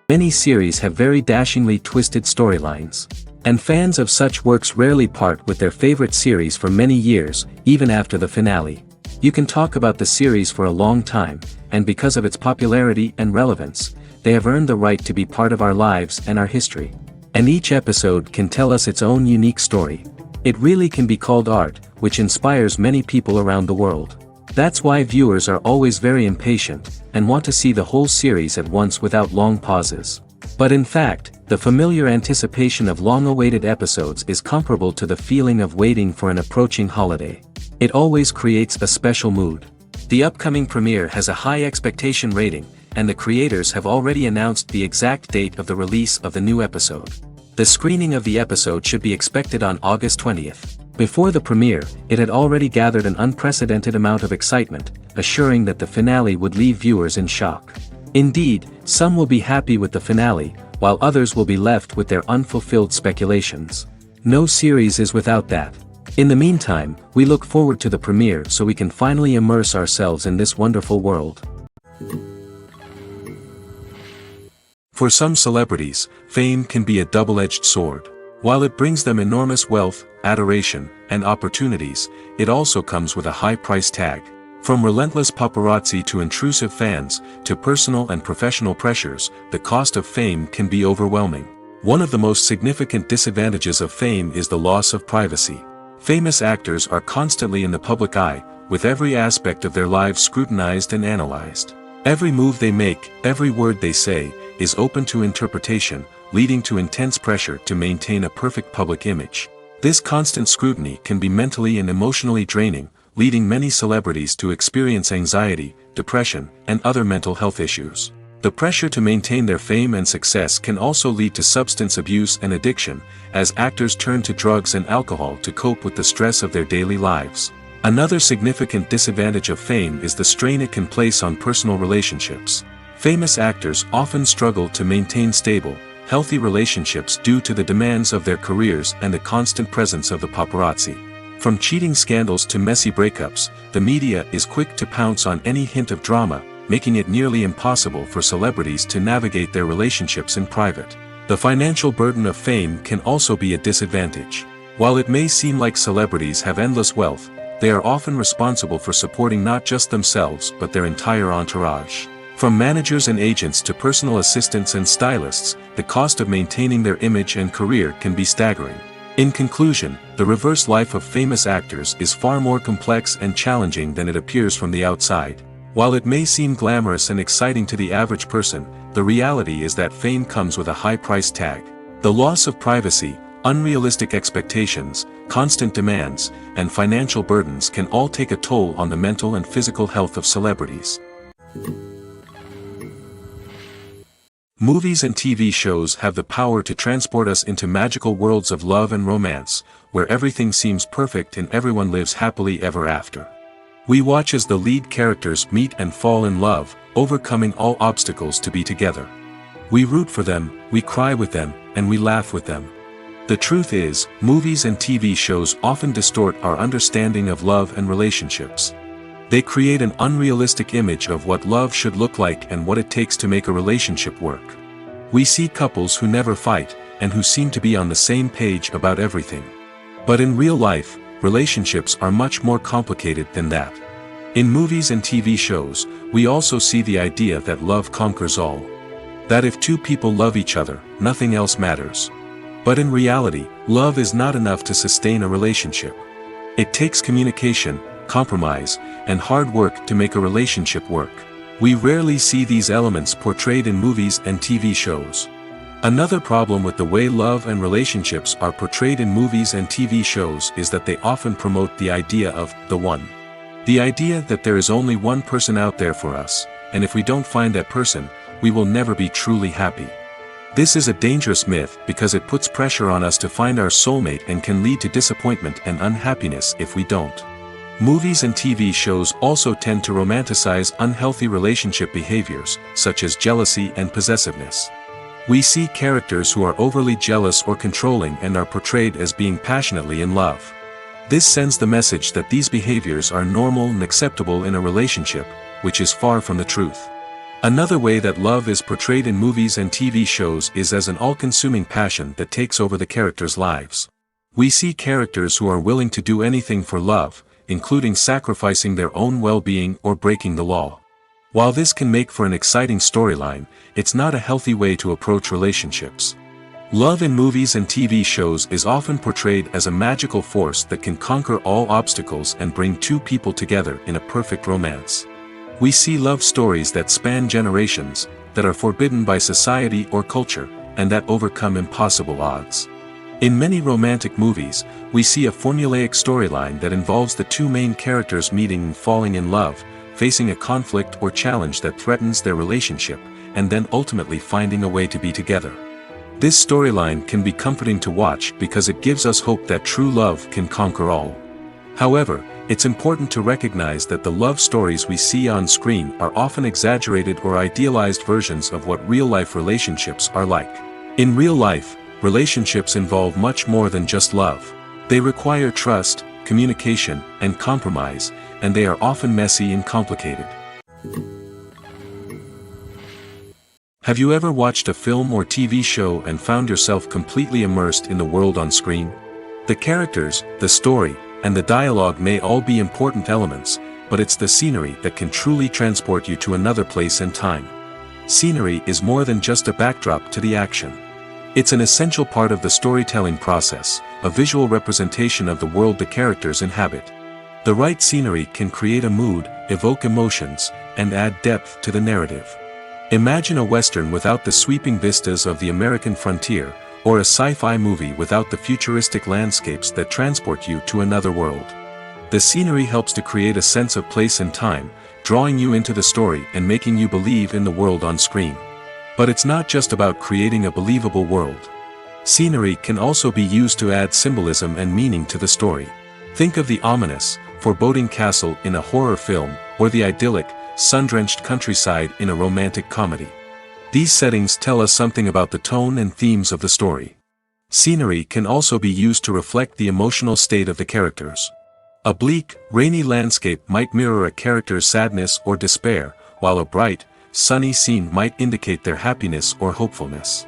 Many series have very dashingly twisted storylines. And fans of such works rarely part with their favorite series for many years, even after the finale. You can talk about the series for a long time, and because of its popularity and relevance, they have earned the right to be part of our lives and our history. And each episode can tell us its own unique story. It really can be called art, which inspires many people around the world. That's why viewers are always very impatient, and want to see the whole series at once without long pauses. But in fact, the familiar anticipation of long-awaited episodes is comparable to the feeling of waiting for an approaching holiday. It always creates a special mood. The upcoming premiere has a high expectation rating, and the creators have already announced the exact date of the release of the new episode. The screening of the episode should be expected on August 20th. Before the premiere, it had already gathered an unprecedented amount of excitement, assuring that the finale would leave viewers in shock. Indeed, some will be happy with the finale, while others will be left with their unfulfilled speculations. No series is without that. In the meantime, we look forward to the premiere so we can finally immerse ourselves in this wonderful world. For some celebrities, fame can be a double-edged sword. While it brings them enormous wealth, adoration, and opportunities, it also comes with a high price tag. From relentless paparazzi to intrusive fans, to personal and professional pressures, the cost of fame can be overwhelming. One of the most significant disadvantages of fame is the loss of privacy. Famous actors are constantly in the public eye, with every aspect of their lives scrutinized and analyzed. Every move they make, every word they say, is open to interpretation, leading to intense pressure to maintain a perfect public image. This constant scrutiny can be mentally and emotionally draining, leading many celebrities to experience anxiety, depression, and other mental health issues. The pressure to maintain their fame and success can also lead to substance abuse and addiction, as actors turn to drugs and alcohol to cope with the stress of their daily lives. Another significant disadvantage of fame is the strain it can place on personal relationships. Famous actors often struggle to maintain stable, healthy relationships due to the demands of their careers and the constant presence of the paparazzi. From cheating scandals to messy breakups, the media is quick to pounce on any hint of drama, making it nearly impossible for celebrities to navigate their relationships in private. The financial burden of fame can also be a disadvantage. While it may seem like celebrities have endless wealth, they are often responsible for supporting not just themselves but their entire entourage. From managers and agents to personal assistants and stylists, the cost of maintaining their image and career can be staggering. In conclusion, the reverse life of famous actors is far more complex and challenging than it appears from the outside. While it may seem glamorous and exciting to the average person, the reality is that fame comes with a high price tag. The loss of privacy, unrealistic expectations, constant demands, and financial burdens can all take a toll on the mental and physical health of celebrities. Movies and TV shows have the power to transport us into magical worlds of love and romance, where everything seems perfect and everyone lives happily ever after. We watch as the lead characters meet and fall in love, overcoming all obstacles to be together. We root for them, we cry with them, and we laugh with them. The truth is, movies and TV shows often distort our understanding of love and relationships. They create an unrealistic image of what love should look like and what it takes to make a relationship work. We see couples who never fight, and who seem to be on the same page about everything. But in real life, relationships are much more complicated than that. In movies and TV shows, we also see the idea that love conquers all. That if two people love each other, nothing else matters. But in reality, love is not enough to sustain a relationship. It takes communication, compromise, and hard work to make a relationship work. We rarely see these elements portrayed in movies and TV shows. Another problem with the way love and relationships are portrayed in movies and TV shows is that they often promote the idea of the one. The idea that there is only one person out there for us, and if we don't find that person, we will never be truly happy. This is a dangerous myth because it puts pressure on us to find our soulmate and can lead to disappointment and unhappiness if we don't. Movies and TV shows also tend to romanticize unhealthy relationship behaviors, such as jealousy and possessiveness. We see characters who are overly jealous or controlling and are portrayed as being passionately in love. This sends the message that these behaviors are normal and acceptable in a relationship, which is far from the truth. Another way that love is portrayed in movies and TV shows is as an all-consuming passion that takes over the characters' lives. We see characters who are willing to do anything for love, including sacrificing their own well-being or breaking the law. While this can make for an exciting storyline, it's not a healthy way to approach relationships. Love in movies and TV shows is often portrayed as a magical force that can conquer all obstacles and bring two people together in a perfect romance. We see love stories that span generations, that are forbidden by society or culture, and that overcome impossible odds. In many romantic movies, we see a formulaic storyline that involves the two main characters meeting and falling in love, facing a conflict or challenge that threatens their relationship, and then ultimately finding a way to be together. This storyline can be comforting to watch because it gives us hope that true love can conquer all. However, it's important to recognize that the love stories we see on screen are often exaggerated or idealized versions of what real-life relationships are like. In real life, relationships involve much more than just love. They require trust, communication, and compromise, and they are often messy and complicated. Have you ever watched a film or TV show and found yourself completely immersed in the world on screen? The characters, the story, and the dialogue may all be important elements, but it's the scenery that can truly transport you to another place and time. Scenery is more than just a backdrop to the action. It's an essential part of the storytelling process, a visual representation of the world the characters inhabit. The right scenery can create a mood, evoke emotions, and add depth to the narrative. Imagine a Western without the sweeping vistas of the American frontier, or a sci-fi movie without the futuristic landscapes that transport you to another world. The scenery helps to create a sense of place and time, drawing you into the story and making you believe in the world on screen. But it's not just about creating a believable world. Scenery can also be used to add symbolism and meaning to the story. Think of the ominous, foreboding castle in a horror film, or the idyllic, sun-drenched countryside in a romantic comedy. These settings tell us something about the tone and themes of the story. Scenery can also be used to reflect the emotional state of the characters. A bleak, rainy landscape might mirror a character's sadness or despair, while a bright, sunny scene might indicate their happiness or hopefulness.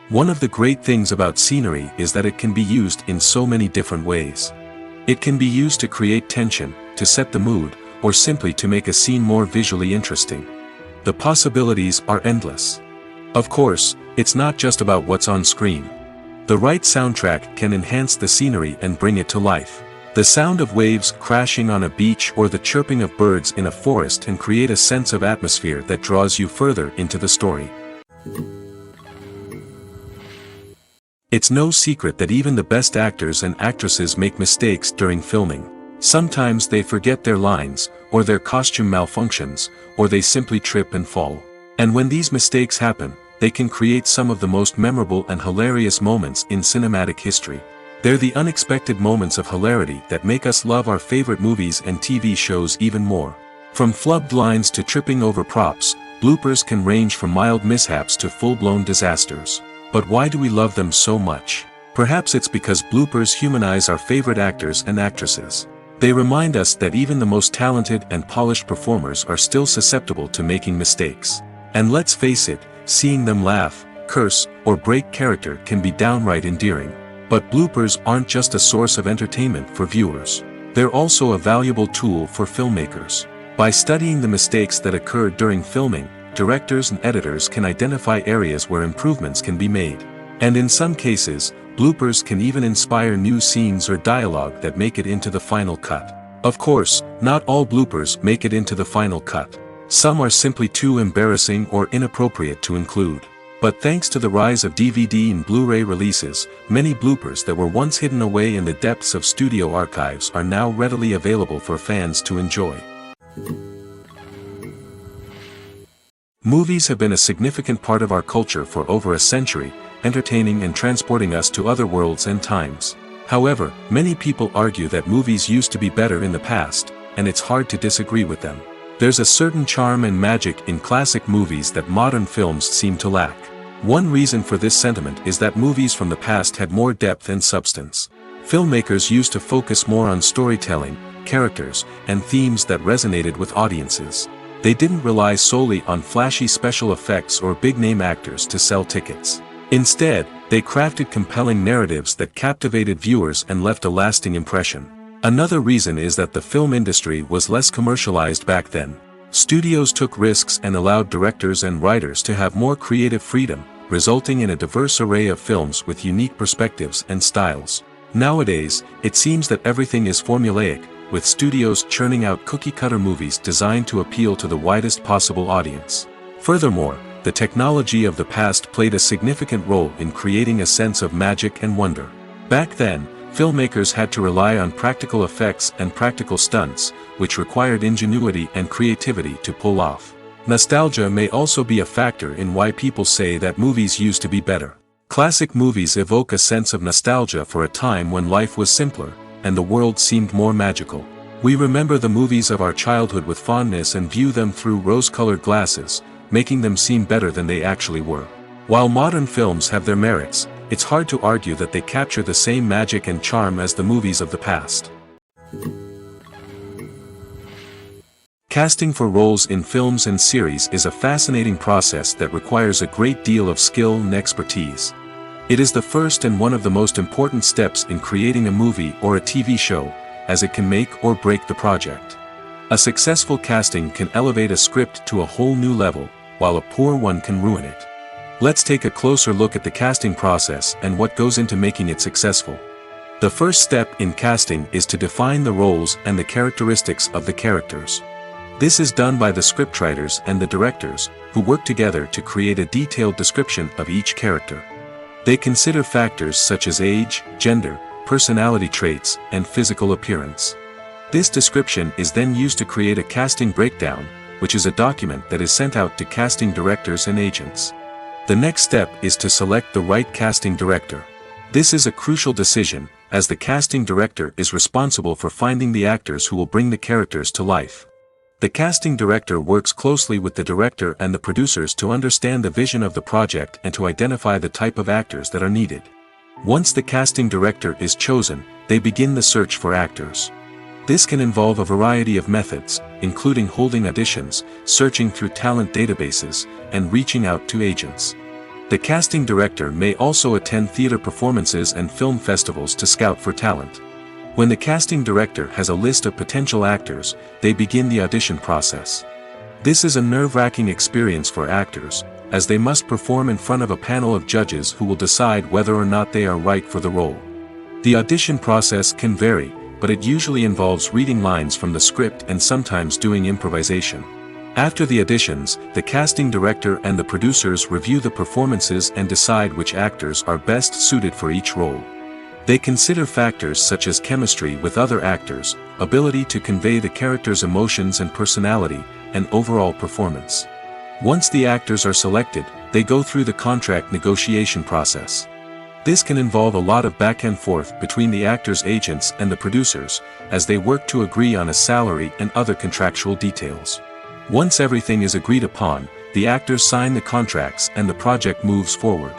One of the great things about scenery is that it can be used in so many different ways. It can be used to create tension, to set the mood, or simply to make a scene more visually interesting. The possibilities are endless. Of course, it's not just about what's on screen. The right soundtrack can enhance the scenery and bring it to life. The sound of waves crashing on a beach or the chirping of birds in a forest can create a sense of atmosphere that draws you further into the story. It's no secret that even the best actors and actresses make mistakes during filming. Sometimes they forget their lines, or their costume malfunctions, or they simply trip and fall. And when these mistakes happen, they can create some of the most memorable and hilarious moments in cinematic history. They're the unexpected moments of hilarity that make us love our favorite movies and TV shows even more. From flubbed lines to tripping over props, bloopers can range from mild mishaps to full-blown disasters. But why do we love them so much? Perhaps it's because bloopers humanize our favorite actors and actresses. They remind us that even the most talented and polished performers are still susceptible to making mistakes. And let's face it, seeing them laugh, curse, or break character can be downright endearing. But bloopers aren't just a source of entertainment for viewers. They're also a valuable tool for filmmakers. By studying the mistakes that occurred during filming, directors and editors can identify areas where improvements can be made. And in some cases, bloopers can even inspire new scenes or dialogue that make it into the final cut. Of course, not all bloopers make it into the final cut. Some are simply too embarrassing or inappropriate to include. But thanks to the rise of DVD and Blu-ray releases, many bloopers that were once hidden away in the depths of studio archives are now readily available for fans to enjoy. Movies have been a significant part of our culture for over a century, entertaining and transporting us to other worlds and times. However, many people argue that movies used to be better in the past, and it's hard to disagree with them. There's a certain charm and magic in classic movies that modern films seem to lack. One reason for this sentiment is that movies from the past had more depth and substance. Filmmakers used to focus more on storytelling, characters, and themes that resonated with audiences. They didn't rely solely on flashy special effects or big-name actors to sell tickets. Instead, they crafted compelling narratives that captivated viewers and left a lasting impression. Another reason is that the film industry was less commercialized back then. Studios took risks and allowed directors and writers to have more creative freedom, resulting in a diverse array of films with unique perspectives and styles. Nowadays, it seems that everything is formulaic, with studios churning out cookie-cutter movies designed to appeal to the widest possible audience. Furthermore, the technology of the past played a significant role in creating a sense of magic and wonder. Back then, filmmakers had to rely on practical effects and practical stunts, which required ingenuity and creativity to pull off. Nostalgia may also be a factor in why people say that movies used to be better. Classic movies evoke a sense of nostalgia for a time when life was simpler, and the world seemed more magical. We remember the movies of our childhood with fondness and view them through rose-colored glasses, making them seem better than they actually were. While modern films have their merits, it's hard to argue that they capture the same magic and charm as the movies of the past. Casting for roles in films and series is a fascinating process that requires a great deal of skill and expertise. It is the first and one of the most important steps in creating a movie or a TV show, as it can make or break the project. A successful casting can elevate a script to a whole new level, while a poor one can ruin it. Let's take a closer look at the casting process and what goes into making it successful. The first step in casting is to define the roles and the characteristics of the characters. This is done by the scriptwriters and the directors, who work together to create a detailed description of each character. They consider factors such as age, gender, personality traits, and physical appearance. This description is then used to create a casting breakdown, which is a document that is sent out to casting directors and agents. The next step is to select the right casting director. This is a crucial decision, as the casting director is responsible for finding the actors who will bring the characters to life. The casting director works closely with the director and the producers to understand the vision of the project and to identify the type of actors that are needed. Once the casting director is chosen, they begin the search for actors. This can involve a variety of methods, including holding auditions, searching through talent databases, and reaching out to agents. The casting director may also attend theater performances and film festivals to scout for talent. When the casting director has a list of potential actors, they begin the audition process. This is a nerve-wracking experience for actors, as they must perform in front of a panel of judges who will decide whether or not they are right for the role. The audition process can vary, but it usually involves reading lines from the script and sometimes doing improvisation. After the auditions, the casting director and the producers review the performances and decide which actors are best suited for each role. They consider factors such as chemistry with other actors, ability to convey the character's emotions and personality, and overall performance. Once the actors are selected, they go through the contract negotiation process. This can involve a lot of back and forth between the actors' agents and the producers, as they work to agree on a salary and other contractual details. Once everything is agreed upon, the actors sign the contracts and the project moves forward.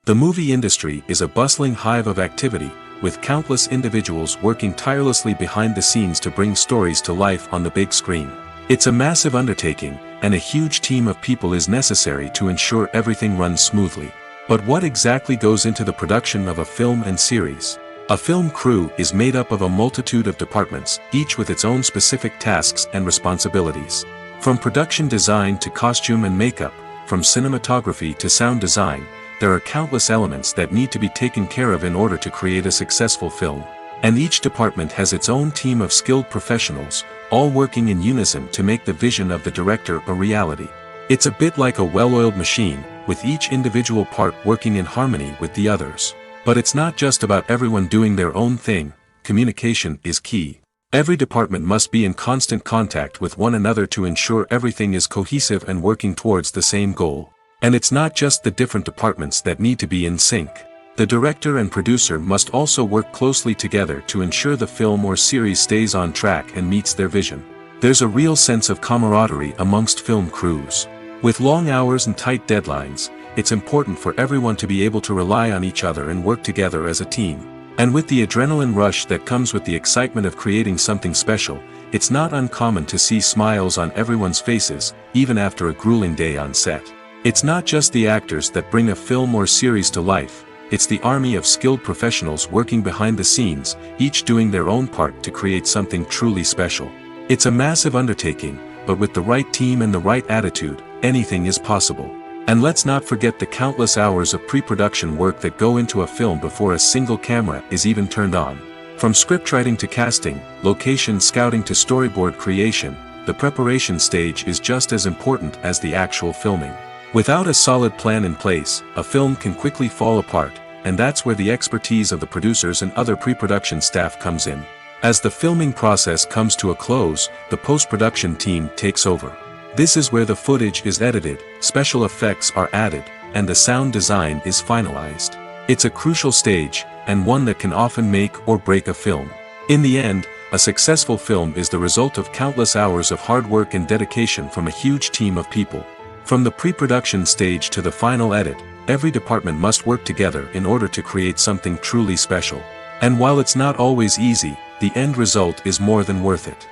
The movie industry is a bustling hive of activity, with countless individuals working tirelessly behind the scenes to bring stories to life on the big screen. It's a massive undertaking, and a huge team of people is necessary to ensure everything runs smoothly. But what exactly goes into the production of a film and series? A film crew is made up of a multitude of departments, each with its own specific tasks and responsibilities. From production design to costume and makeup, from cinematography to sound design, there are countless elements that need to be taken care of in order to create a successful film. And each department has its own team of skilled professionals, all working in unison to make the vision of the director a reality. It's a bit like a well-oiled machine, with each individual part working in harmony with the others. But it's not just about everyone doing their own thing. Communication is key. Every department must be in constant contact with one another to ensure everything is cohesive and working towards the same goal. And it's not just the different departments that need to be in sync. The director and producer must also work closely together to ensure the film or series stays on track and meets their vision. There's a real sense of camaraderie amongst film crews. With long hours and tight deadlines, it's important for everyone to be able to rely on each other and work together as a team. And with the adrenaline rush that comes with the excitement of creating something special, it's not uncommon to see smiles on everyone's faces, even after a grueling day on set. It's not just the actors that bring a film or series to life, it's the army of skilled professionals working behind the scenes, each doing their own part to create something truly special. It's a massive undertaking, but with the right team and the right attitude, anything is possible. And let's not forget the countless hours of pre-production work that go into a film before a single camera is even turned on. From scriptwriting to casting, location scouting to storyboard creation, the preparation stage is just as important as the actual filming. Without a solid plan in place, a film can quickly fall apart, and that's where the expertise of the producers and other pre-production staff comes in. As the filming process comes to a close, the post-production team takes over. This is where the footage is edited, special effects are added, and the sound design is finalized. It's a crucial stage, and one that can often make or break a film. In the end, a successful film is the result of countless hours of hard work and dedication from a huge team of people. From the pre-production stage to the final edit, every department must work together in order to create something truly special. And while it's not always easy, the end result is more than worth it.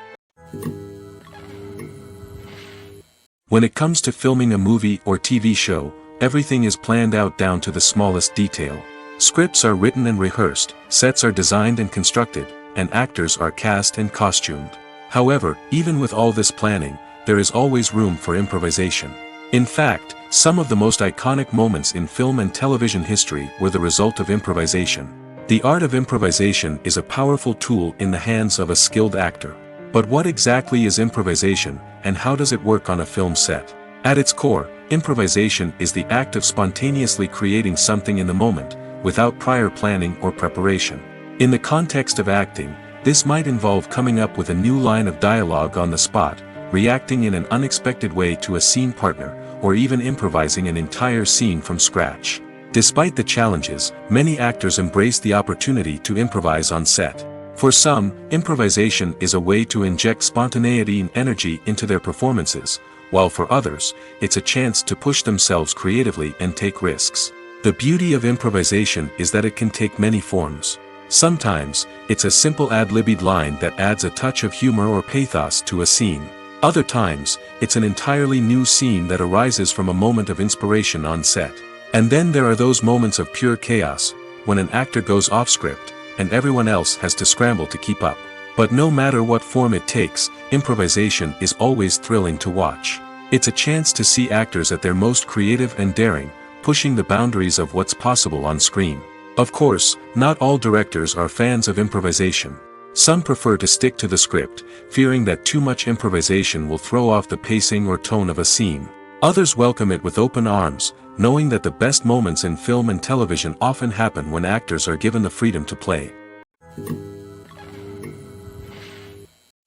When it comes to filming a movie or TV show, everything is planned out down to the smallest detail. Scripts are written and rehearsed, sets are designed and constructed, and actors are cast and costumed. However, even with all this planning, there is always room for improvisation. In fact, some of the most iconic moments in film and television history were the result of improvisation. The art of improvisation is a powerful tool in the hands of a skilled actor. But what exactly is improvisation, and how does it work on a film set? At its core, improvisation is the act of spontaneously creating something in the moment, without prior planning or preparation. In the context of acting, this might involve coming up with a new line of dialogue on the spot, reacting in an unexpected way to a scene partner, or even improvising an entire scene from scratch. Despite the challenges, many actors embrace the opportunity to improvise on set. For some, improvisation is a way to inject spontaneity and energy into their performances, while for others, it's a chance to push themselves creatively and take risks. The beauty of improvisation is that it can take many forms. Sometimes, it's a simple ad-libbed line that adds a touch of humor or pathos to a scene. Other times, it's an entirely new scene that arises from a moment of inspiration on set. And then there are those moments of pure chaos, when an actor goes off script, and everyone else has to scramble to keep up. But no matter what form it takes, improvisation is always thrilling to watch. It's a chance to see actors at their most creative and daring, pushing the boundaries of what's possible on screen. Of course, not all directors are fans of improvisation. Some prefer to stick to the script, fearing that too much improvisation will throw off the pacing or tone of a scene. Others welcome it with open arms, knowing that the best moments in film and television often happen when actors are given the freedom to play.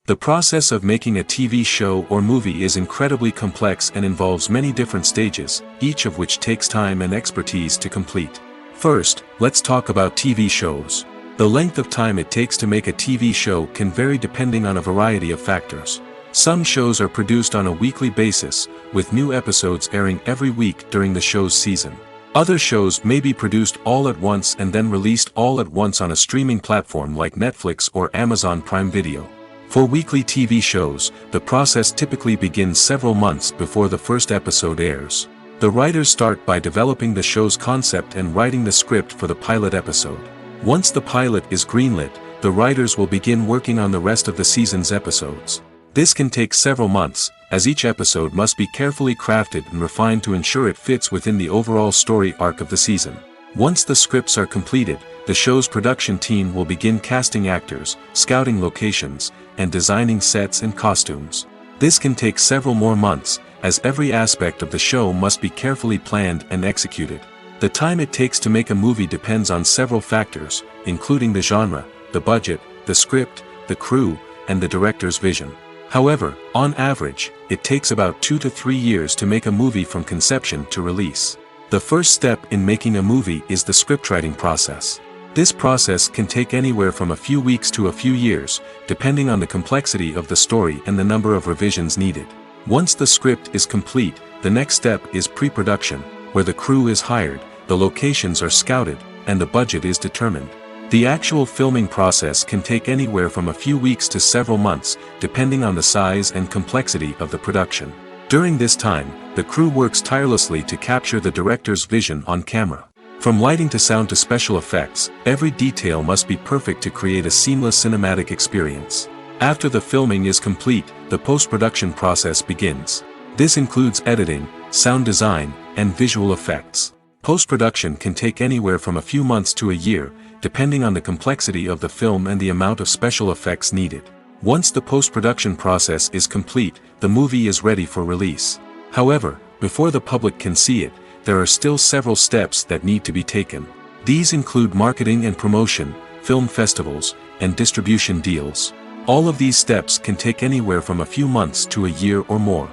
The process of making a TV show or movie is incredibly complex and involves many different stages, each of which takes time and expertise to complete. First, let's talk about TV shows. The length of time it takes to make a TV show can vary depending on a variety of factors. Some shows are produced on a weekly basis, with new episodes airing every week during the show's season. Other shows may be produced all at once and then released all at once on a streaming platform like Netflix or Amazon Prime Video. For weekly TV shows, the process typically begins several months before the first episode airs. The writers start by developing the show's concept and writing the script for the pilot episode. Once the pilot is greenlit, the writers will begin working on the rest of the season's episodes. This can take several months, as each episode must be carefully crafted and refined to ensure it fits within the overall story arc of the season. Once the scripts are completed, the show's production team will begin casting actors, scouting locations, and designing sets and costumes. This can take several more months, as every aspect of the show must be carefully planned and executed. The time it takes to make a movie depends on several factors, including the genre, the budget, the script, the crew, and the director's vision. However, on average, it takes about 2 to 3 years to make a movie from conception to release. The first step in making a movie is the scriptwriting process. This process can take anywhere from a few weeks to a few years, depending on the complexity of the story and the number of revisions needed. Once the script is complete, the next step is pre-production, where the crew is hired, the locations are scouted, and the budget is determined. The actual filming process can take anywhere from a few weeks to several months, depending on the size and complexity of the production. During this time, the crew works tirelessly to capture the director's vision on camera. From lighting to sound to special effects, every detail must be perfect to create a seamless cinematic experience. After the filming is complete, the post-production process begins. This includes editing, sound design, and visual effects. Post-production can take anywhere from a few months to a year, depending on the complexity of the film and the amount of special effects needed. Once the post-production process is complete, the movie is ready for release. However, before the public can see it, there are still several steps that need to be taken. These include marketing and promotion, film festivals, and distribution deals. All of these steps can take anywhere from a few months to a year or more.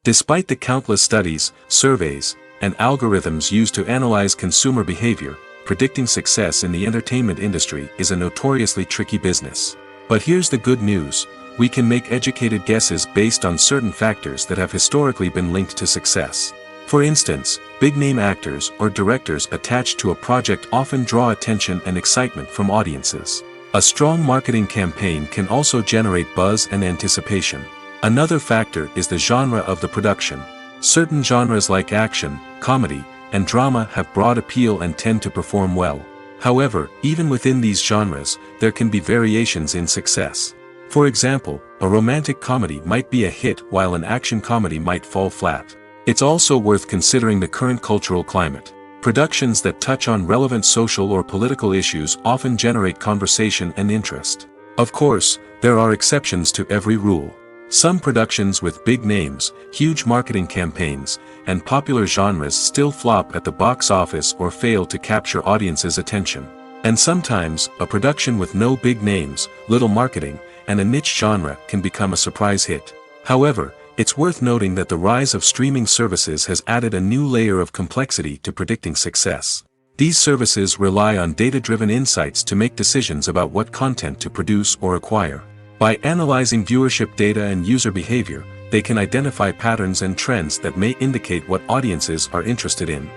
Despite the countless studies, surveys, and algorithms used to analyze consumer behavior, predicting success in the entertainment industry is a notoriously tricky business. But here's the good news: we can make educated guesses based on certain factors that have historically been linked to success. For instance, big-name actors or directors attached to a project often draw attention and excitement from audiences. A strong marketing campaign can also generate buzz and anticipation. Another factor is the genre of the production. Certain genres like action, comedy, and drama have broad appeal and tend to perform well. However, even within these genres, there can be variations in success. For example, a romantic comedy might be a hit while an action comedy might fall flat. It's also worth considering the current cultural climate. Productions that touch on relevant social or political issues often generate conversation and interest. Of course, there are exceptions to every rule. Some productions with big names, huge marketing campaigns, and popular genres still flop at the box office or fail to capture audiences' attention. And sometimes, a production with no big names, little marketing, and a niche genre can become a surprise hit. However, it's worth noting that the rise of streaming services has added a new layer of complexity to predicting success. These services rely on data-driven insights to make decisions about what content to produce or acquire. By analyzing viewership data and user behavior, they can identify patterns and trends that may indicate what audiences are interested in.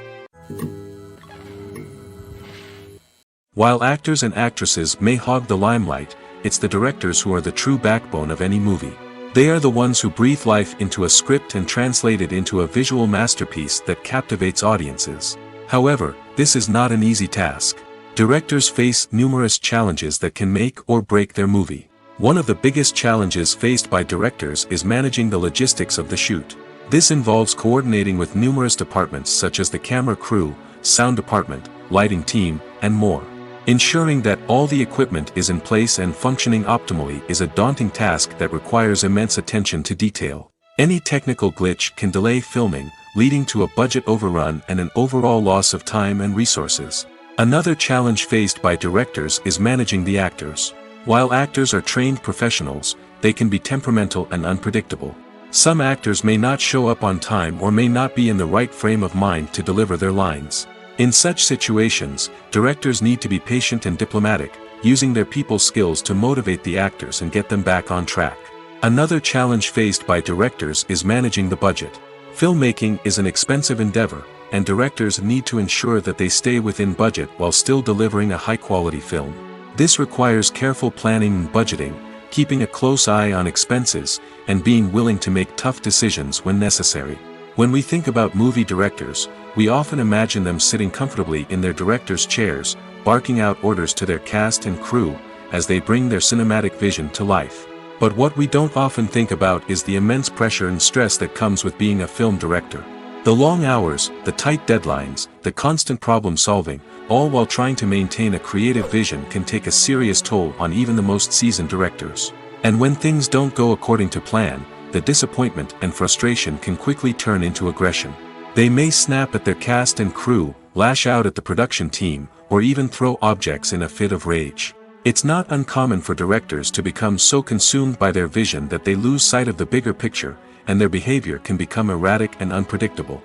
While actors and actresses may hog the limelight, it's the directors who are the true backbone of any movie. They are the ones who breathe life into a script and translate it into a visual masterpiece that captivates audiences. However, this is not an easy task. Directors face numerous challenges that can make or break their movie. One of the biggest challenges faced by directors is managing the logistics of the shoot. This involves coordinating with numerous departments such as the camera crew, sound department, lighting team, and more. Ensuring that all the equipment is in place and functioning optimally is a daunting task that requires immense attention to detail. Any technical glitch can delay filming, leading to a budget overrun and an overall loss of time and resources. Another challenge faced by directors is managing the actors. While actors are trained professionals, they can be temperamental and unpredictable. Some actors may not show up on time or may not be in the right frame of mind to deliver their lines. In such situations, directors need to be patient and diplomatic, using their people skills to motivate the actors and get them back on track. Another challenge faced by directors is managing the budget. Filmmaking is an expensive endeavor, and directors need to ensure that they stay within budget while still delivering a high-quality film. This requires careful planning and budgeting, keeping a close eye on expenses, and being willing to make tough decisions when necessary. When we think about movie directors, we often imagine them sitting comfortably in their director's chairs, barking out orders to their cast and crew, as they bring their cinematic vision to life. But what we don't often think about is the immense pressure and stress that comes with being a film director. The long hours, the tight deadlines, the constant problem solving, all while trying to maintain a creative vision can take a serious toll on even the most seasoned directors. And when things don't go according to plan, the disappointment and frustration can quickly turn into aggression. They may snap at their cast and crew, lash out at the production team, or even throw objects in a fit of rage. It's not uncommon for directors to become so consumed by their vision that they lose sight of the bigger picture, and their behavior can become erratic and unpredictable.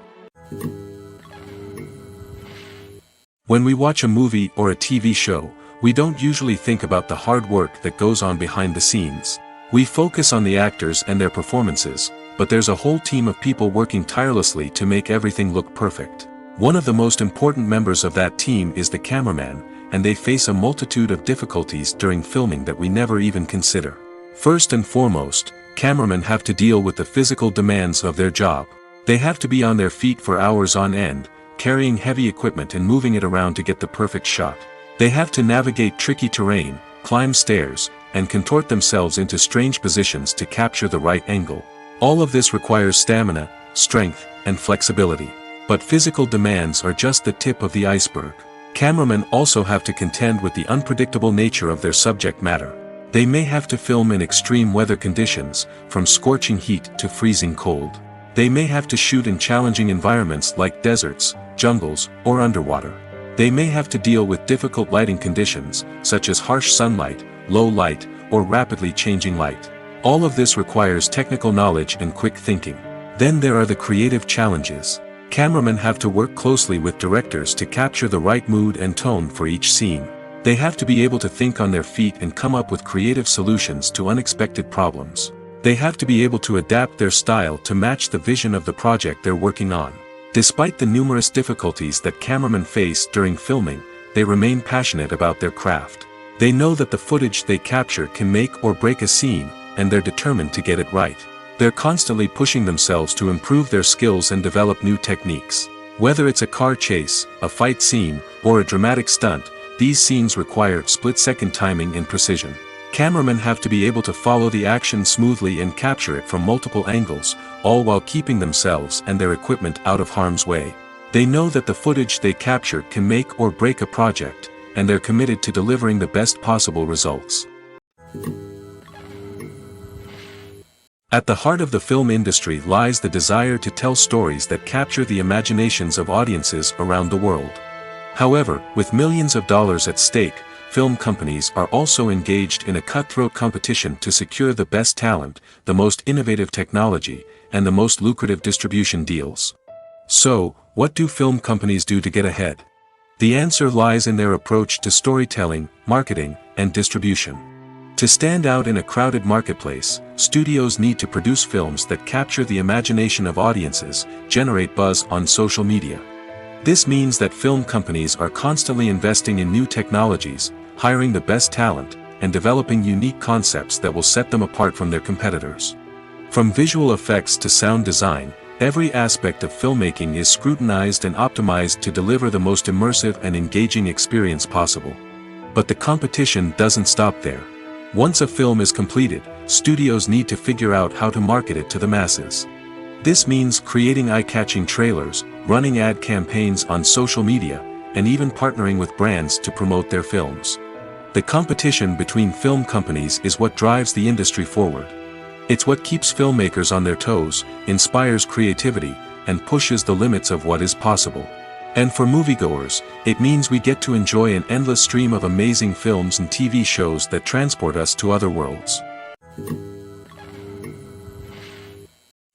When we watch a movie or a TV show, we don't usually think about the hard work that goes on behind the scenes. We focus on the actors and their performances, but there's a whole team of people working tirelessly to make everything look perfect. One of the most important members of that team is the cameraman, and they face a multitude of difficulties during filming that we never even consider. First and foremost, cameramen have to deal with the physical demands of their job. They have to be on their feet for hours on end, carrying heavy equipment and moving it around to get the perfect shot. They have to navigate tricky terrain, climb stairs, and contort themselves into strange positions to capture the right angle. All of this requires stamina, strength, and flexibility. But physical demands are just the tip of the iceberg. Cameramen also have to contend with the unpredictable nature of their subject matter. They may have to film in extreme weather conditions, from scorching heat to freezing cold. They may have to shoot in challenging environments like deserts, jungles, or underwater. They may have to deal with difficult lighting conditions, such as harsh sunlight, low light, or rapidly changing light. All of this requires technical knowledge and quick thinking. Then there are the creative challenges. Cameramen have to work closely with directors to capture the right mood and tone for each scene. They have to be able to think on their feet and come up with creative solutions to unexpected problems. They have to be able to adapt their style to match the vision of the project they're working on. Despite the numerous difficulties that cameramen face during filming, they remain passionate about their craft. They know that the footage they capture can make or break a scene, and they're determined to get it right. They're constantly pushing themselves to improve their skills and develop new techniques. Whether it's a car chase, a fight scene, or a dramatic stunt, these scenes require split-second timing and precision. Cameramen have to be able to follow the action smoothly and capture it from multiple angles, all while keeping themselves and their equipment out of harm's way. They know that the footage they capture can make or break a project, and they're committed to delivering the best possible results. At the heart of the film industry lies the desire to tell stories that capture the imaginations of audiences around the world. However, with millions of dollars at stake, film companies are also engaged in a cutthroat competition to secure the best talent, the most innovative technology, and the most lucrative distribution deals. So, what do film companies do to get ahead? The answer lies in their approach to storytelling, marketing, and distribution. To stand out in a crowded marketplace, studios need to produce films that capture the imagination of audiences, generate buzz on social media. This means that film companies are constantly investing in new technologies, hiring the best talent, and developing unique concepts that will set them apart from their competitors. From visual effects to sound design, every aspect of filmmaking is scrutinized and optimized to deliver the most immersive and engaging experience possible. But the competition doesn't stop there. Once a film is completed, studios need to figure out how to market it to the masses. This means creating eye-catching trailers, running ad campaigns on social media, and even partnering with brands to promote their films. The competition between film companies is what drives the industry forward. It's what keeps filmmakers on their toes, inspires creativity, and pushes the limits of what is possible. And for moviegoers, it means we get to enjoy an endless stream of amazing films and TV shows that transport us to other worlds.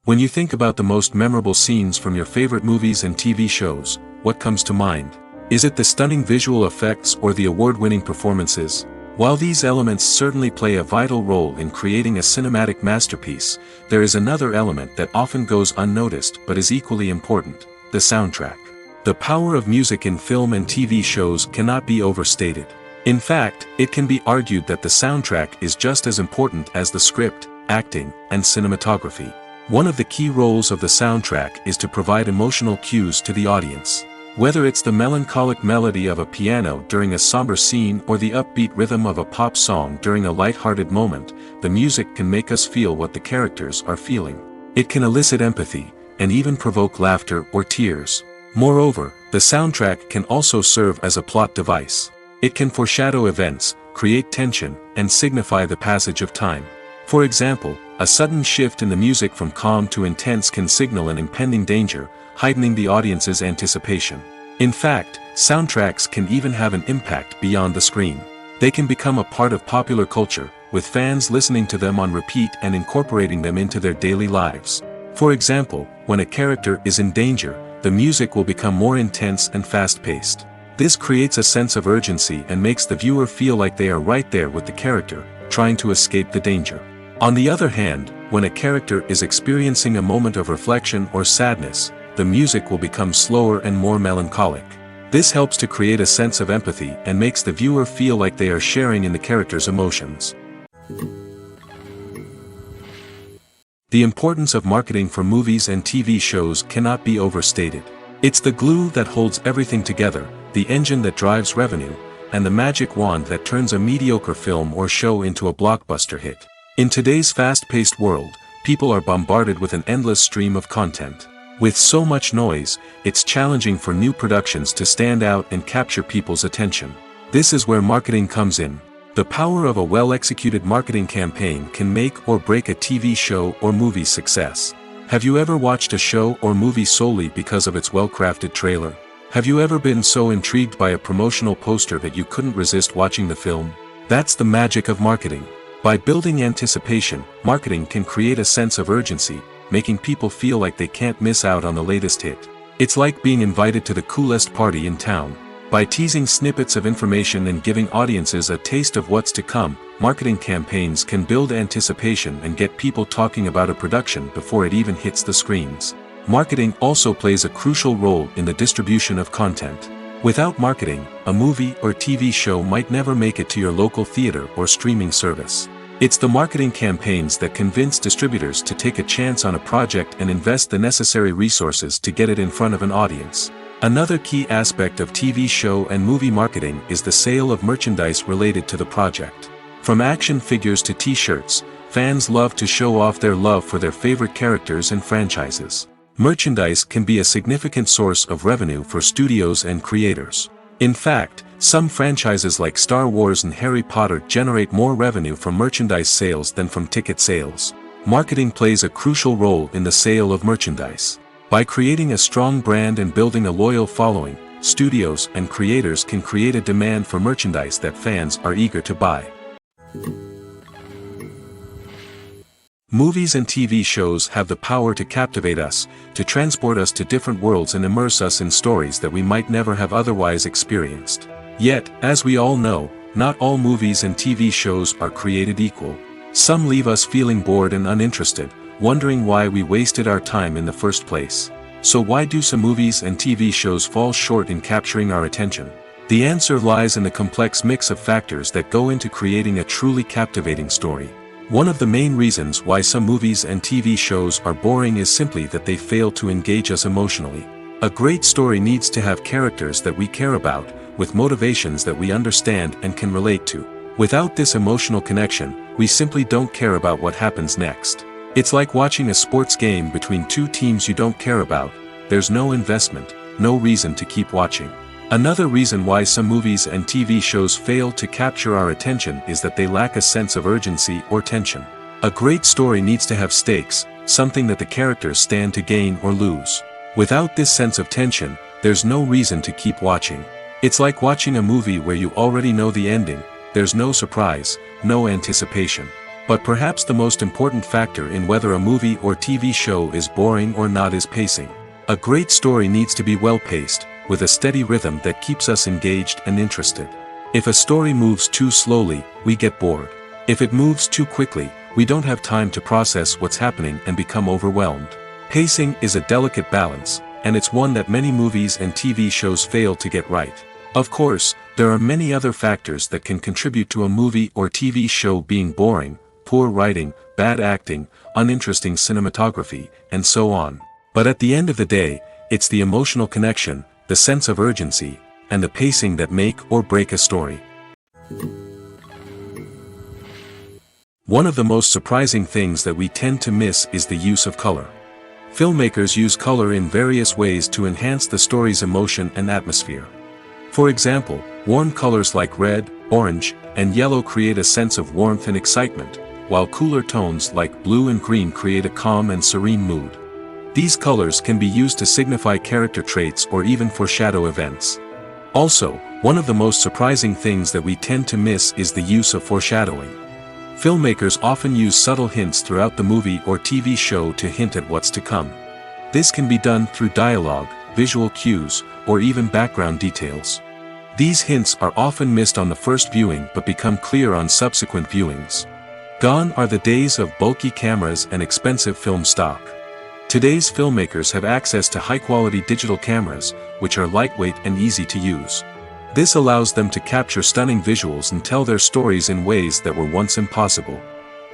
When you think about the most memorable scenes from your favorite movies and TV shows, what comes to mind? Is it the stunning visual effects or the award-winning performances? While these elements certainly play a vital role in creating a cinematic masterpiece, there is another element that often goes unnoticed but is equally important: the soundtrack. The power of music in film and TV shows cannot be overstated. In fact, it can be argued that the soundtrack is just as important as the script, acting, and cinematography. One of the key roles of the soundtrack is to provide emotional cues to the audience. Whether it's the melancholic melody of a piano during a somber scene or the upbeat rhythm of a pop song during a light-hearted moment, the music can make us feel what the characters are feeling. It can elicit empathy, and even provoke laughter or tears. Moreover, the soundtrack can also serve as a plot device. It can foreshadow events, create tension, and signify the passage of time. For example, a sudden shift in the music from calm to intense can signal an impending danger, heightening the audience's anticipation. In fact, soundtracks can even have an impact beyond the screen. They can become a part of popular culture, with fans listening to them on repeat and incorporating them into their daily lives. For example, when a character is in danger, the music will become more intense and fast-paced. This creates a sense of urgency and makes the viewer feel like they are right there with the character, trying to escape the danger. On the other hand, when a character is experiencing a moment of reflection or sadness, the music will become slower and more melancholic. This helps to create a sense of empathy and makes the viewer feel like they are sharing in the character's emotions. The importance of marketing for movies and TV shows cannot be overstated. It's the glue that holds everything together, the engine that drives revenue, and the magic wand that turns a mediocre film or show into a blockbuster hit. In today's fast-paced world, people are bombarded with an endless stream of content. With so much noise, it's challenging for new productions to stand out and capture people's attention. This is where marketing comes in. The power of a well-executed marketing campaign can make or break a TV show or movie's success. Have you ever watched a show or movie solely because of its well-crafted trailer? Have you ever been so intrigued by a promotional poster that you couldn't resist watching the film? That's the magic of marketing. By building anticipation, marketing can create a sense of urgency, making people feel like they can't miss out on the latest hit. It's like being invited to the coolest party in town. By teasing snippets of information and giving audiences a taste of what's to come, marketing campaigns can build anticipation and get people talking about a production before it even hits the screens. Marketing also plays a crucial role in the distribution of content. Without marketing, a movie or TV show might never make it to your local theater or streaming service. It's the marketing campaigns that convince distributors to take a chance on a project and invest the necessary resources to get it in front of an audience. Another key aspect of TV show and movie marketing is the sale of merchandise related to the project. From action figures to t-shirts, fans love to show off their love for their favorite characters and franchises. Merchandise can be a significant source of revenue for studios and creators. In fact, some franchises like Star Wars and Harry Potter generate more revenue from merchandise sales than from ticket sales. Marketing plays a crucial role in the sale of merchandise. By creating a strong brand and building a loyal following, studios and creators can create a demand for merchandise that fans are eager to buy. Movies and TV shows have the power to captivate us, to transport us to different worlds and immerse us in stories that we might never have otherwise experienced. Yet, as we all know, not all movies and TV shows are created equal. Some leave us feeling bored and uninterested, wondering why we wasted our time in the first place. So why do some movies and TV shows fall short in capturing our attention? The answer lies in the complex mix of factors that go into creating a truly captivating story. One of the main reasons why some movies and TV shows are boring is simply that they fail to engage us emotionally. A great story needs to have characters that we care about, with motivations that we understand and can relate to. Without this emotional connection, we simply don't care about what happens next. It's like watching a sports game between two teams you don't care about. There's no investment, no reason to keep watching. Another reason why some movies and TV shows fail to capture our attention is that they lack a sense of urgency or tension. A great story needs to have stakes, something that the characters stand to gain or lose. Without this sense of tension, there's no reason to keep watching. It's like watching a movie where you already know the ending. There's no surprise, no anticipation. But perhaps the most important factor in whether a movie or TV show is boring or not is pacing. A great story needs to be well-paced, with a steady rhythm that keeps us engaged and interested. If a story moves too slowly, we get bored. If it moves too quickly, we don't have time to process what's happening and become overwhelmed. Pacing is a delicate balance, and it's one that many movies and TV shows fail to get right. Of course, there are many other factors that can contribute to a movie or TV show being boring: poor writing, bad acting, uninteresting cinematography, and so on. But at the end of the day, it's the emotional connection, the sense of urgency, and the pacing that make or break a story. One of the most surprising things that we tend to miss is the use of color. Filmmakers use color in various ways to enhance the story's emotion and atmosphere. For example, warm colors like red, orange, and yellow create a sense of warmth and excitement, while cooler tones like blue and green create a calm and serene mood. These colors can be used to signify character traits or even foreshadow events. Also, one of the most surprising things that we tend to miss is the use of foreshadowing. Filmmakers often use subtle hints throughout the movie or TV show to hint at what's to come. This can be done through dialogue, visual cues, or even background details. These hints are often missed on the first viewing but become clear on subsequent viewings. Gone are the days of bulky cameras and expensive film stock. Today's filmmakers have access to high-quality digital cameras, which are lightweight and easy to use. This allows them to capture stunning visuals and tell their stories in ways that were once impossible.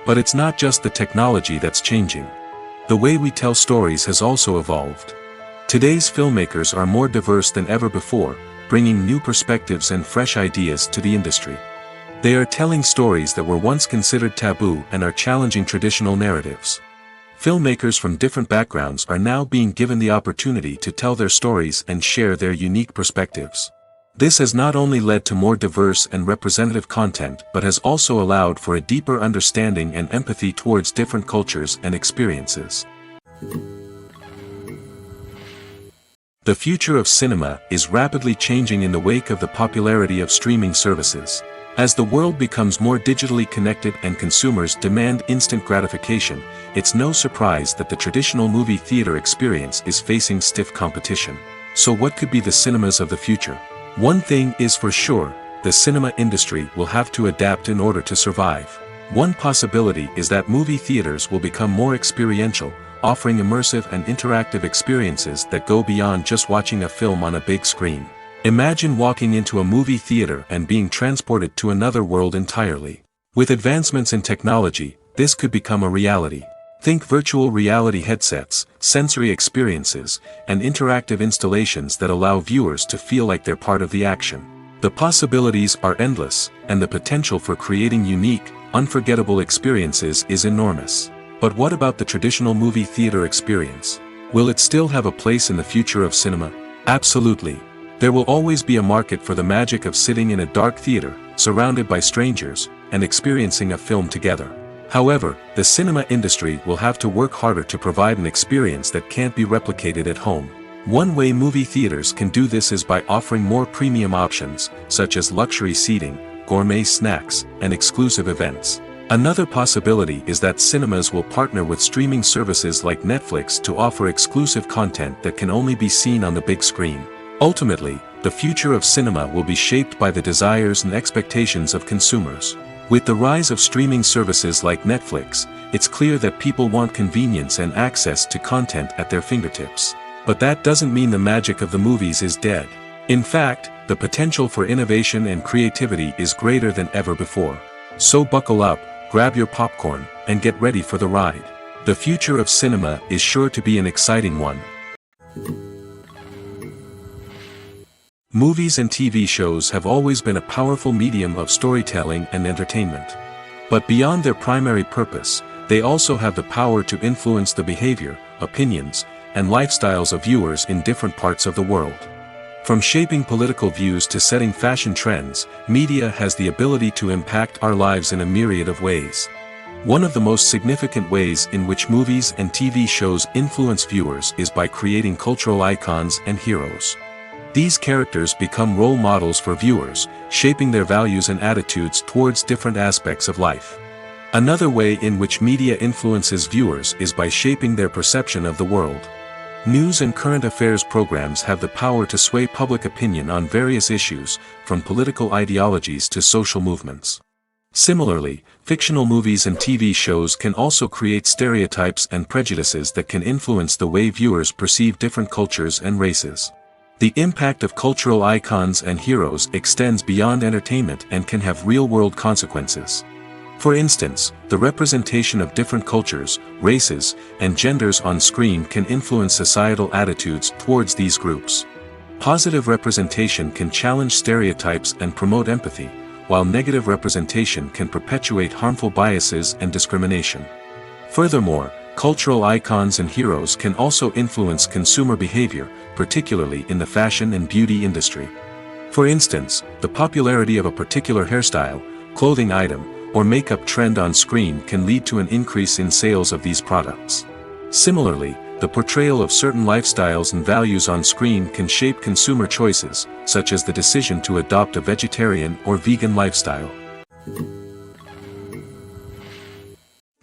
But it's not just the technology that's changing. The way we tell stories has also evolved. Today's filmmakers are more diverse than ever before, bringing new perspectives and fresh ideas to the industry. They are telling stories that were once considered taboo and are challenging traditional narratives. Filmmakers from different backgrounds are now being given the opportunity to tell their stories and share their unique perspectives. This has not only led to more diverse and representative content but has also allowed for a deeper understanding and empathy towards different cultures and experiences. The future of cinema is rapidly changing in the wake of the popularity of streaming services. As the world becomes more digitally connected and consumers demand instant gratification, it's no surprise that the traditional movie theater experience is facing stiff competition. So what could be the cinemas of the future? One thing is for sure, the cinema industry will have to adapt in order to survive. One possibility is that movie theaters will become more experiential, offering immersive and interactive experiences that go beyond just watching a film on a big screen. Imagine walking into a movie theater and being transported to another world entirely. With advancements in technology, this could become a reality. Think virtual reality headsets, sensory experiences, and interactive installations that allow viewers to feel like they're part of the action. The possibilities are endless, and the potential for creating unique, unforgettable experiences is enormous. But what about the traditional movie theater experience? Will it still have a place in the future of cinema? Absolutely. There will always be a market for the magic of sitting in a dark theater, surrounded by strangers, and experiencing a film together. However, the cinema industry will have to work harder to provide an experience that can't be replicated at home. One way movie theaters can do this is by offering more premium options, such as luxury seating, gourmet snacks, and exclusive events. Another possibility is that cinemas will partner with streaming services like Netflix to offer exclusive content that can only be seen on the big screen. Ultimately, the future of cinema will be shaped by the desires and expectations of consumers. With the rise of streaming services like Netflix, it's clear that people want convenience and access to content at their fingertips. But that doesn't mean the magic of the movies is dead. In fact, the potential for innovation and creativity is greater than ever before. So buckle up, grab your popcorn, and get ready for the ride. The future of cinema is sure to be an exciting one. Movies and TV shows have always been a powerful medium of storytelling and entertainment. But beyond their primary purpose, they also have the power to influence the behavior, opinions, and lifestyles of viewers in different parts of the world. From shaping political views to setting fashion trends, media has the ability to impact our lives in a myriad of ways. One of the most significant ways in which movies and TV shows influence viewers is by creating cultural icons and heroes. These characters become role models for viewers, shaping their values and attitudes towards different aspects of life. Another way in which media influences viewers is by shaping their perception of the world. News and current affairs programs have the power to sway public opinion on various issues, from political ideologies to social movements. Similarly, fictional movies and TV shows can also create stereotypes and prejudices that can influence the way viewers perceive different cultures and races. The impact of cultural icons and heroes extends beyond entertainment and can have real-world consequences. For instance, the representation of different cultures, races, and genders on screen can influence societal attitudes towards these groups. Positive representation can challenge stereotypes and promote empathy, while negative representation can perpetuate harmful biases and discrimination. Furthermore, cultural icons and heroes can also influence consumer behavior, particularly in the fashion and beauty industry. For instance, the popularity of a particular hairstyle, clothing item, or makeup trend on screen can lead to an increase in sales of these products. Similarly, the portrayal of certain lifestyles and values on screen can shape consumer choices, such as the decision to adopt a vegetarian or vegan lifestyle.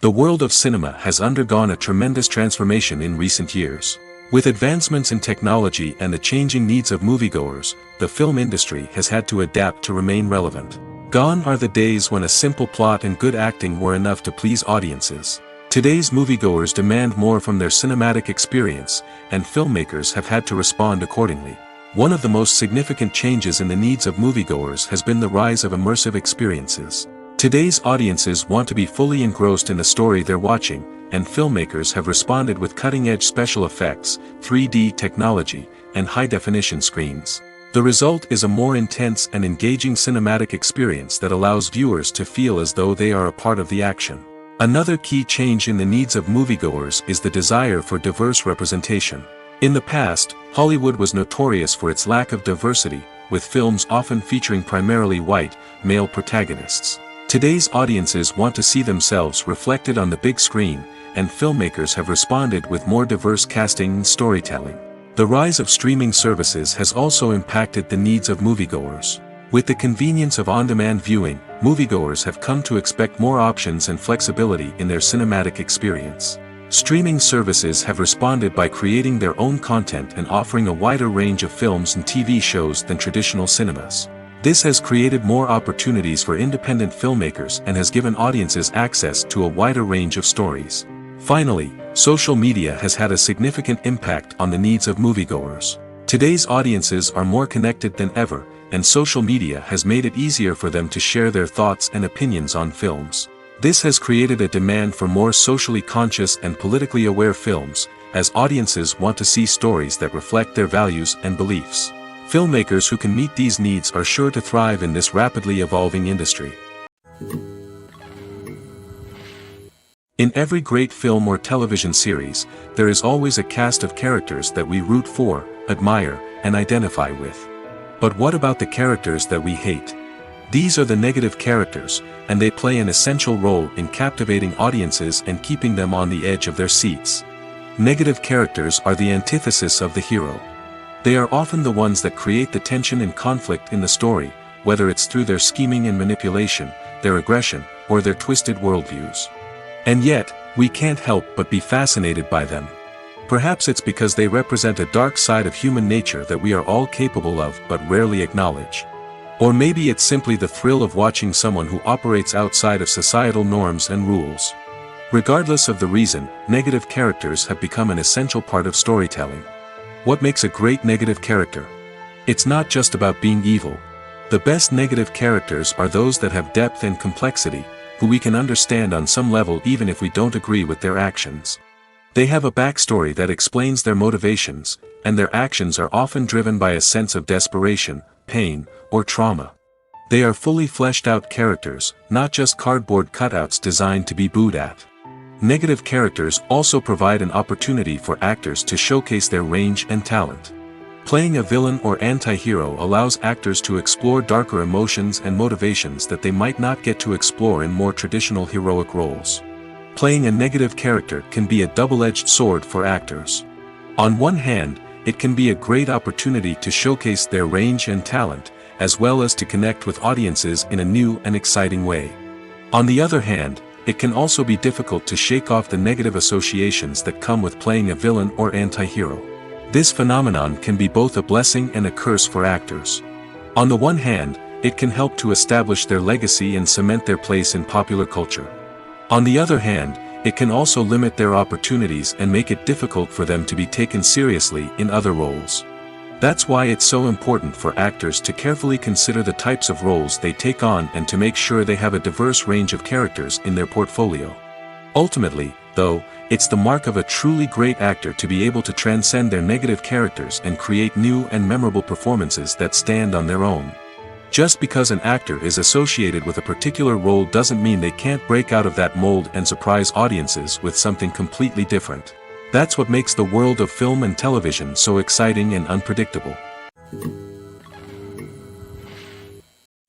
The world of cinema has undergone a tremendous transformation in recent years. With advancements in technology and the changing needs of moviegoers, the film industry has had to adapt to remain relevant. Gone are the days when a simple plot and good acting were enough to please audiences. Today's moviegoers demand more from their cinematic experience, and filmmakers have had to respond accordingly. One of the most significant changes in the needs of moviegoers has been the rise of immersive experiences. Today's audiences want to be fully engrossed in the story they're watching, and filmmakers have responded with cutting-edge special effects, 3D technology, and high-definition screens. The result is a more intense and engaging cinematic experience that allows viewers to feel as though they are a part of the action. Another key change in the needs of moviegoers is the desire for diverse representation. In the past, Hollywood was notorious for its lack of diversity, with films often featuring primarily white, male protagonists. Today's audiences want to see themselves reflected on the big screen, and filmmakers have responded with more diverse casting and storytelling. The rise of streaming services has also impacted the needs of moviegoers. With the convenience of on-demand viewing, moviegoers have come to expect more options and flexibility in their cinematic experience. Streaming services have responded by creating their own content and offering a wider range of films and TV shows than traditional cinemas. This has created more opportunities for independent filmmakers and has given audiences access to a wider range of stories. Finally, social media has had a significant impact on the needs of moviegoers. Today's audiences are more connected than ever, and social media has made it easier for them to share their thoughts and opinions on films. This has created a demand for more socially conscious and politically aware films, as audiences want to see stories that reflect their values and beliefs. Filmmakers who can meet these needs are sure to thrive in this rapidly evolving industry. In every great film or television series, there is always a cast of characters that we root for, admire, and identify with. But what about the characters that we hate? These are the negative characters, and they play an essential role in captivating audiences and keeping them on the edge of their seats. Negative characters are the antithesis of the hero. They are often the ones that create the tension and conflict in the story, whether it's through their scheming and manipulation, their aggression, or their twisted worldviews. And yet, we can't help but be fascinated by them. Perhaps it's because they represent a dark side of human nature that we are all capable of but rarely acknowledge. Or maybe it's simply the thrill of watching someone who operates outside of societal norms and rules. Regardless of the reason, negative characters have become an essential part of storytelling. What makes a great negative character? It's not just about being evil. The best negative characters are those that have depth and complexity, who we can understand on some level even if we don't agree with their actions. They have a backstory that explains their motivations, and their actions are often driven by a sense of desperation, pain, or trauma. They are fully fleshed out characters, not just cardboard cutouts designed to be booed at. Negative characters also provide an opportunity for actors to showcase their range and talent. Playing a villain or anti-hero allows actors to explore darker emotions and motivations that they might not get to explore in more traditional heroic roles. Playing a negative character can be a double-edged sword for actors. On one hand, it can be a great opportunity to showcase their range and talent, as well as to connect with audiences in a new and exciting way. On the other hand, it can also be difficult to shake off the negative associations that come with playing a villain or anti-hero. This phenomenon can be both a blessing and a curse for actors. On the one hand, it can help to establish their legacy and cement their place in popular culture. On the other hand, it can also limit their opportunities and make it difficult for them to be taken seriously in other roles. That's why it's so important for actors to carefully consider the types of roles they take on and to make sure they have a diverse range of characters in their portfolio. Ultimately, though, it's the mark of a truly great actor to be able to transcend their negative characters and create new and memorable performances that stand on their own. Just because an actor is associated with a particular role doesn't mean they can't break out of that mold and surprise audiences with something completely different. That's what makes the world of film and television so exciting and unpredictable.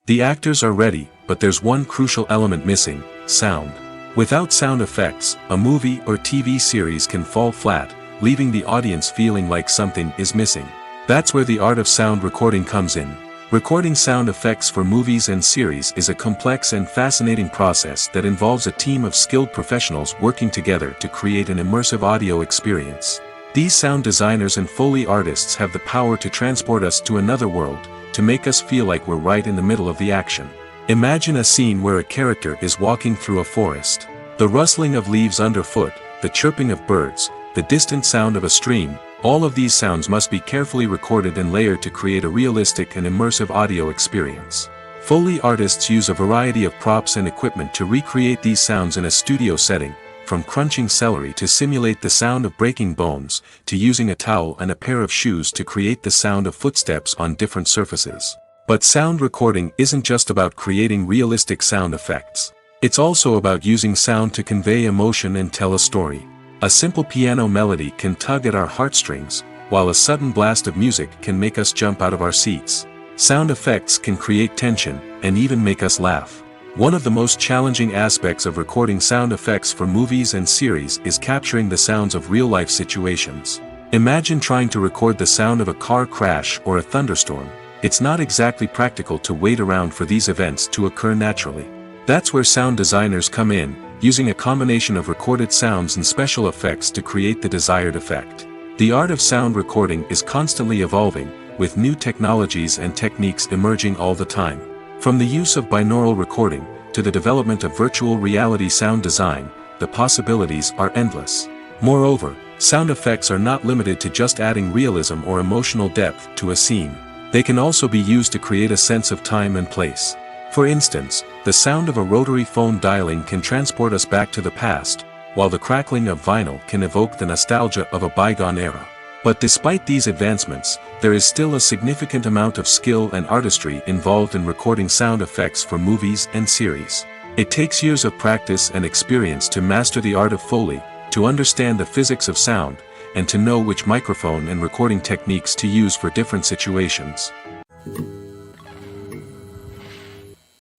The actors are ready, but there's one crucial element missing: sound. Without sound effects, a movie or TV series can fall flat, leaving the audience feeling like something is missing. That's where the art of sound recording comes in. Recording sound effects for movies and series is a complex and fascinating process that involves a team of skilled professionals working together to create an immersive audio experience. These sound designers and Foley artists have the power to transport us to another world, to make us feel like we're right in the middle of the action. Imagine a scene where a character is walking through a forest. The rustling of leaves underfoot, the chirping of birds, the distant sound of a stream, all of these sounds must be carefully recorded and layered to create a realistic and immersive audio experience. Foley artists use a variety of props and equipment to recreate these sounds in a studio setting, from crunching celery to simulate the sound of breaking bones, to using a towel and a pair of shoes to create the sound of footsteps on different surfaces. But sound recording isn't just about creating realistic sound effects. It's also about using sound to convey emotion and tell a story. A simple piano melody can tug at our heartstrings, while a sudden blast of music can make us jump out of our seats. Sound effects can create tension, and even make us laugh. One of the most challenging aspects of recording sound effects for movies and series is capturing the sounds of real-life situations. Imagine trying to record the sound of a car crash or a thunderstorm. It's not exactly practical to wait around for these events to occur naturally. That's where sound designers come in, using a combination of recorded sounds and special effects to create the desired effect. The art of sound recording is constantly evolving, with new technologies and techniques emerging all the time. From the use of binaural recording, to the development of virtual reality sound design, the possibilities are endless. Moreover, sound effects are not limited to just adding realism or emotional depth to a scene. They can also be used to create a sense of time and place. For instance, the sound of a rotary phone dialing can transport us back to the past, while the crackling of vinyl can evoke the nostalgia of a bygone era. But despite these advancements, there is still a significant amount of skill and artistry involved in recording sound effects for movies and series. It takes years of practice and experience to master the art of Foley, to understand the physics of sound, and to know which microphone and recording techniques to use for different situations.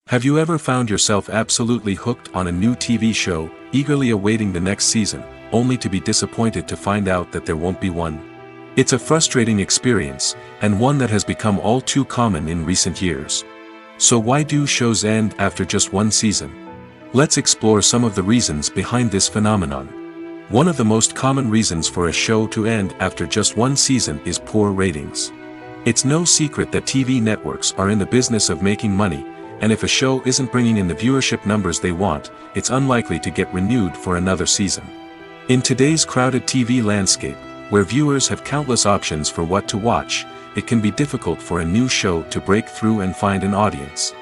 Have you ever found yourself absolutely hooked on a new TV show, eagerly awaiting the next season, only to be disappointed to find out that there won't be one? It's a frustrating experience, and one that has become all too common in recent years. So why do shows end after just one season? Let's explore some of the reasons behind this phenomenon. One of the most common reasons for a show to end after just one season is poor ratings. It's no secret that TV networks are in the business of making money, and if a show isn't bringing in the viewership numbers they want, it's unlikely to get renewed for another season. In today's crowded TV landscape, where viewers have countless options for what to watch, it can be difficult for a new show to break through and find an audience.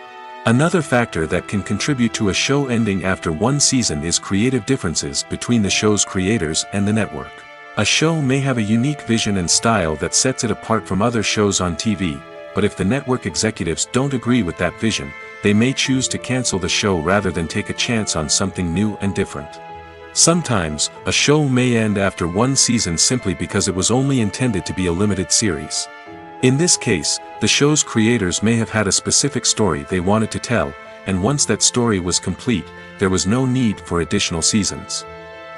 Another factor that can contribute to a show ending after one season is creative differences between the show's creators and the network. A show may have a unique vision and style that sets it apart from other shows on TV, but if the network executives don't agree with that vision, they may choose to cancel the show rather than take a chance on something new and different. Sometimes, a show may end after one season simply because it was only intended to be a limited series. In this case, the show's creators may have had a specific story they wanted to tell, and once that story was complete, there was no need for additional seasons.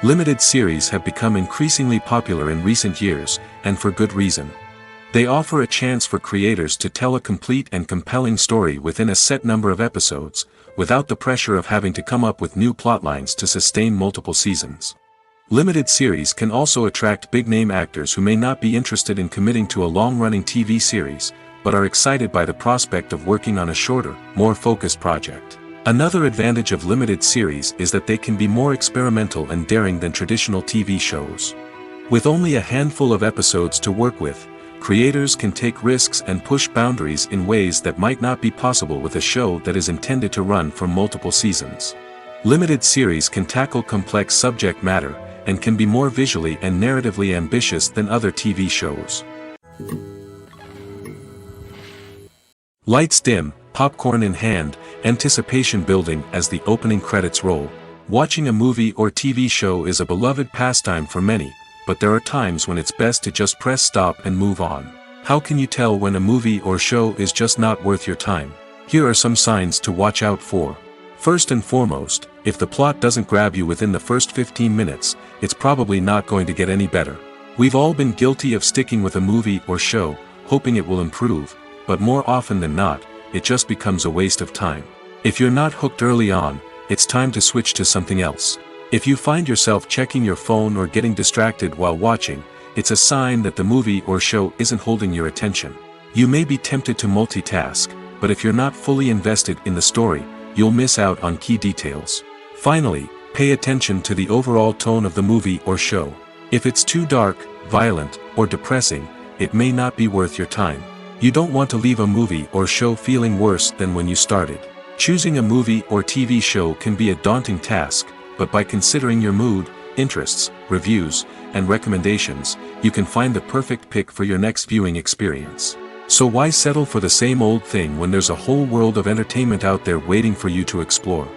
Limited series have become increasingly popular in recent years, and for good reason. They offer a chance for creators to tell a complete and compelling story within a set number of episodes, without the pressure of having to come up with new plotlines to sustain multiple seasons. Limited series can also attract big-name actors who may not be interested in committing to a long-running TV series, but are excited by the prospect of working on a shorter, more focused project. Another advantage of limited series is that they can be more experimental and daring than traditional TV shows. With only a handful of episodes to work with, creators can take risks and push boundaries in ways that might not be possible with a show that is intended to run for multiple seasons. Limited series can tackle complex subject matter, and can be more visually and narratively ambitious than other TV shows. Lights dim, popcorn in hand, anticipation building as the opening credits roll. Watching a movie or TV show is a beloved pastime for many, but there are times when it's best to just press stop and move on. How can you tell when a movie or show is just not worth your time? Here are some signs to watch out for. First and foremost, if the plot doesn't grab you within the first 15 minutes, it's probably not going to get any better. We've all been guilty of sticking with a movie or show, hoping it will improve, but more often than not, it just becomes a waste of time. If you're not hooked early on, it's time to switch to something else. If you find yourself checking your phone or getting distracted while watching, it's a sign that the movie or show isn't holding your attention. You may be tempted to multitask, but if you're not fully invested in the story, you'll miss out on key details. Finally, Pay attention to the overall tone of the movie or show. If it's too dark, violent, or depressing, it may not be worth your time. You don't want to leave a movie or show feeling worse than when you started. Choosing a movie or TV show can be a daunting task, but by considering your mood, interests, reviews, and recommendations, you can find the perfect pick for your next viewing experience. So why settle for the same old thing when there's a whole world of entertainment out there waiting for you to explore?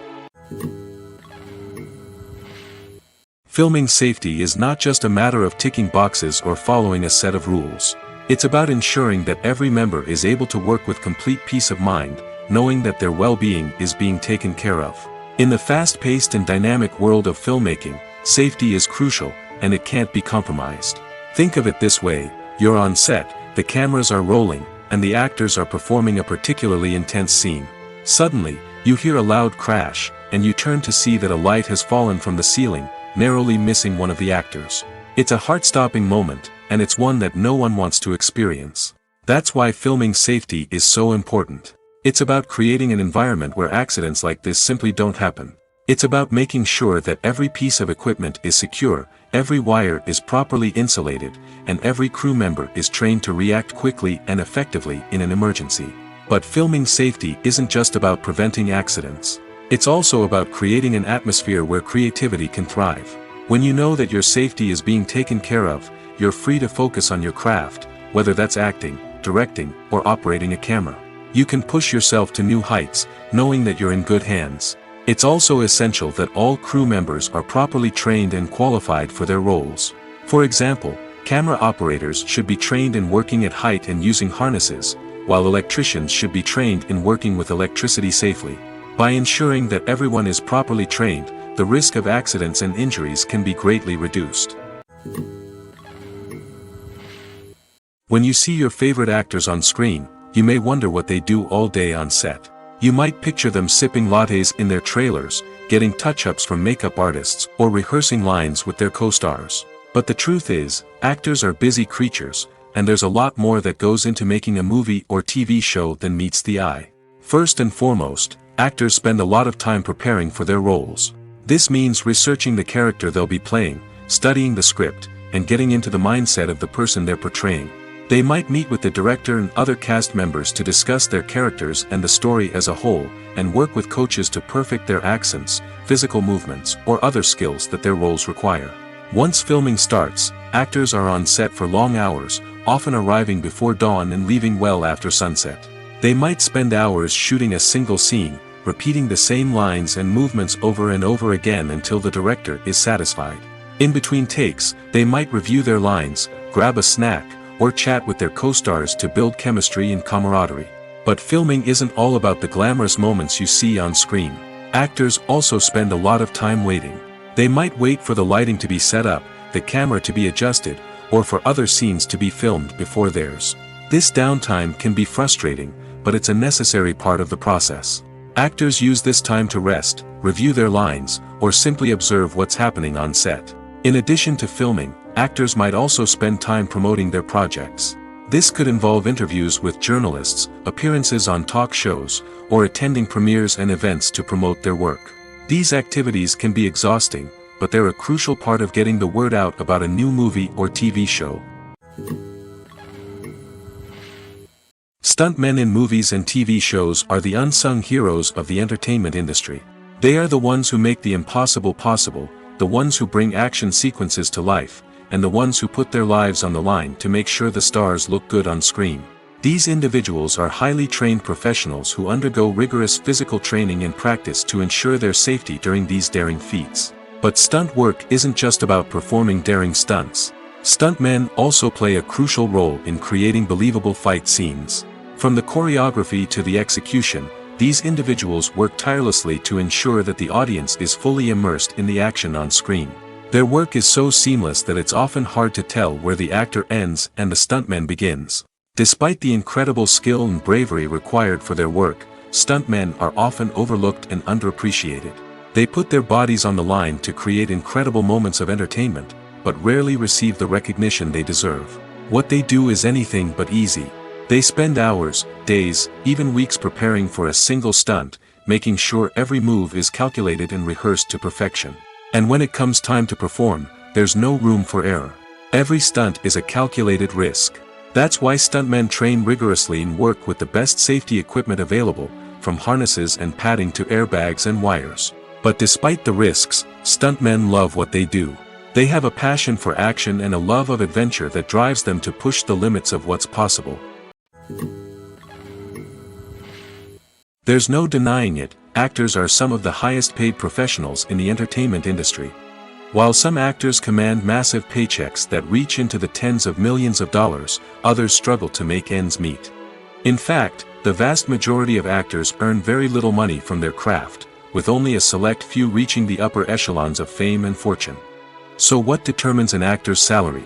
Filming safety is not just a matter of ticking boxes or following a set of rules. It's about ensuring that every member is able to work with complete peace of mind, knowing that their well-being is being taken care of. In the fast-paced and dynamic world of filmmaking, safety is crucial, and it can't be compromised. Think of it this way: you're on set, the cameras are rolling, and the actors are performing a particularly intense scene. Suddenly, you hear a loud crash, and you turn to see that a light has fallen from the ceiling, narrowly missing one of the actors. It's a heart-stopping moment, and it's one that no one wants to experience. That's why filming safety is so important. It's about creating an environment where accidents like this simply don't happen. It's about making sure that every piece of equipment is secure, every wire is properly insulated, and every crew member is trained to react quickly and effectively in an emergency. But filming safety isn't just about preventing accidents. It's also about creating an atmosphere where creativity can thrive. When you know that your safety is being taken care of, you're free to focus on your craft, whether that's acting, directing, or operating a camera. You can push yourself to new heights, knowing that you're in good hands. It's also essential that all crew members are properly trained and qualified for their roles. For example, camera operators should be trained in working at height and using harnesses, while electricians should be trained in working with electricity safely. By ensuring that everyone is properly trained, the risk of accidents and injuries can be greatly reduced. When you see your favorite actors on screen, you may wonder what they do all day on set. You might picture them sipping lattes in their trailers, getting touch-ups from makeup artists, or rehearsing lines with their co-stars. But the truth is, actors are busy creatures, and there's a lot more that goes into making a movie or TV show than meets the eye. First and foremost, actors spend a lot of time preparing for their roles. This means researching the character they'll be playing, studying the script, and getting into the mindset of the person they're portraying. They might meet with the director and other cast members to discuss their characters and the story as a whole, and work with coaches to perfect their accents, physical movements, or other skills that their roles require. Once filming starts, actors are on set for long hours, often arriving before dawn and leaving well after sunset. They might spend hours shooting a single scene, repeating the same lines and movements over and over again until the director is satisfied. In between takes, they might review their lines, grab a snack, or chat with their co-stars to build chemistry and camaraderie. But filming isn't all about the glamorous moments you see on screen. Actors also spend a lot of time waiting. They might wait for the lighting to be set up, the camera to be adjusted, or for other scenes to be filmed before theirs. This downtime can be frustrating, but it's a necessary part of the process. Actors use this time to rest, review their lines, or simply observe what's happening on set. In addition to filming, actors might also spend time promoting their projects. This could involve interviews with journalists, appearances on talk shows, or attending premieres and events to promote their work. These activities can be exhausting, but they're a crucial part of getting the word out about a new movie or TV show. Stuntmen in movies and TV shows are the unsung heroes of the entertainment industry. They are the ones who make the impossible possible, the ones who bring action sequences to life, and the ones who put their lives on the line to make sure the stars look good on screen. These individuals are highly trained professionals who undergo rigorous physical training and practice to ensure their safety during these daring feats. But stunt work isn't just about performing daring stunts. Stuntmen also play a crucial role in creating believable fight scenes. From the choreography to the execution, these individuals work tirelessly to ensure that the audience is fully immersed in the action on screen. Their work is so seamless that it's often hard to tell where the actor ends and the stuntman begins. Despite the incredible skill and bravery required for their work, stuntmen are often overlooked and underappreciated. They put their bodies on the line to create incredible moments of entertainment, but rarely receive the recognition they deserve. What they do is anything but easy. They spend hours, days, even weeks preparing for a single stunt, making sure every move is calculated and rehearsed to perfection. And when it comes time to perform, there's no room for error. Every stunt is a calculated risk. That's why stuntmen train rigorously and work with the best safety equipment available, from harnesses and padding to airbags and wires. But despite the risks, stuntmen love what they do. They have a passion for action and a love of adventure that drives them to push the limits of what's possible. There's no denying it, actors are some of the highest paid professionals in the entertainment industry. While some actors command massive paychecks that reach into the tens of millions of dollars, others struggle to make ends meet. In fact, the vast majority of actors earn very little money from their craft, with only a select few reaching the upper echelons of fame and fortune. So what determines an actor's salary?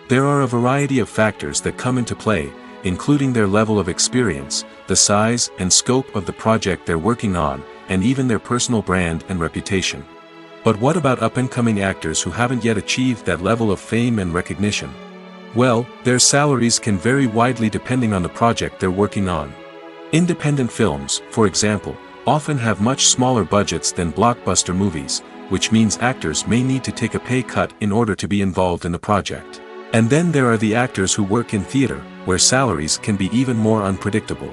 There are a variety of factors that come into play, including their level of experience, the size and scope of the project they're working on, and even their personal brand and reputation. But what about up-and-coming actors who haven't yet achieved that level of fame and recognition? Well, their salaries can vary widely depending on the project they're working on. Independent films, for example, often have much smaller budgets than blockbuster movies, which means actors may need to take a pay cut in order to be involved in the project. And then there are the actors who work in theater, where salaries can be even more unpredictable.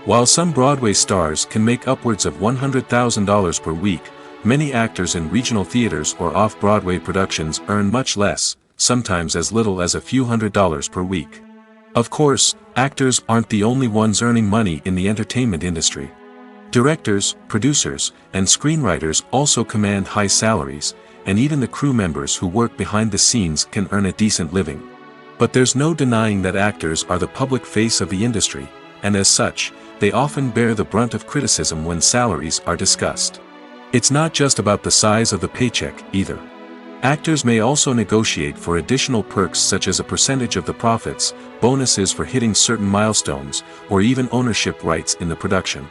While some Broadway stars can make upwards of $100,000 per week, many actors in regional theaters or off-Broadway productions earn much less, sometimes as little as a few $100s per week. Of course, actors aren't the only ones earning money in the entertainment industry. Directors, producers, and screenwriters also command high salaries, and even the crew members who work behind the scenes can earn a decent living. But there's no denying that actors are the public face of the industry, and as such, they often bear the brunt of criticism when salaries are discussed. It's not just about the size of the paycheck, either. Actors may also negotiate for additional perks such as a percentage of the profits, bonuses for hitting certain milestones, or even ownership rights in the production.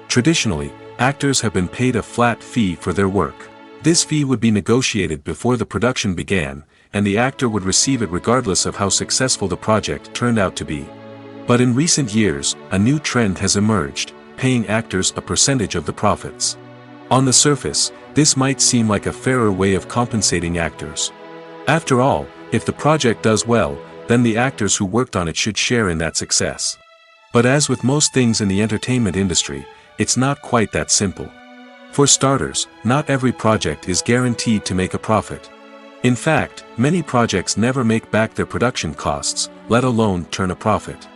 Traditionally, actors have been paid a flat fee for their work. This fee would be negotiated before the production began, and the actor would receive it regardless of how successful the project turned out to be. But in recent years, a new trend has emerged, paying actors a percentage of the profits. On the surface, this might seem like a fairer way of compensating actors. After all, if the project does well, then the actors who worked on it should share in that success. But as with most things in the entertainment industry, it's not quite that simple. For starters, not every project is guaranteed to make a profit. In fact, many projects never make back their production costs, let alone turn a profit.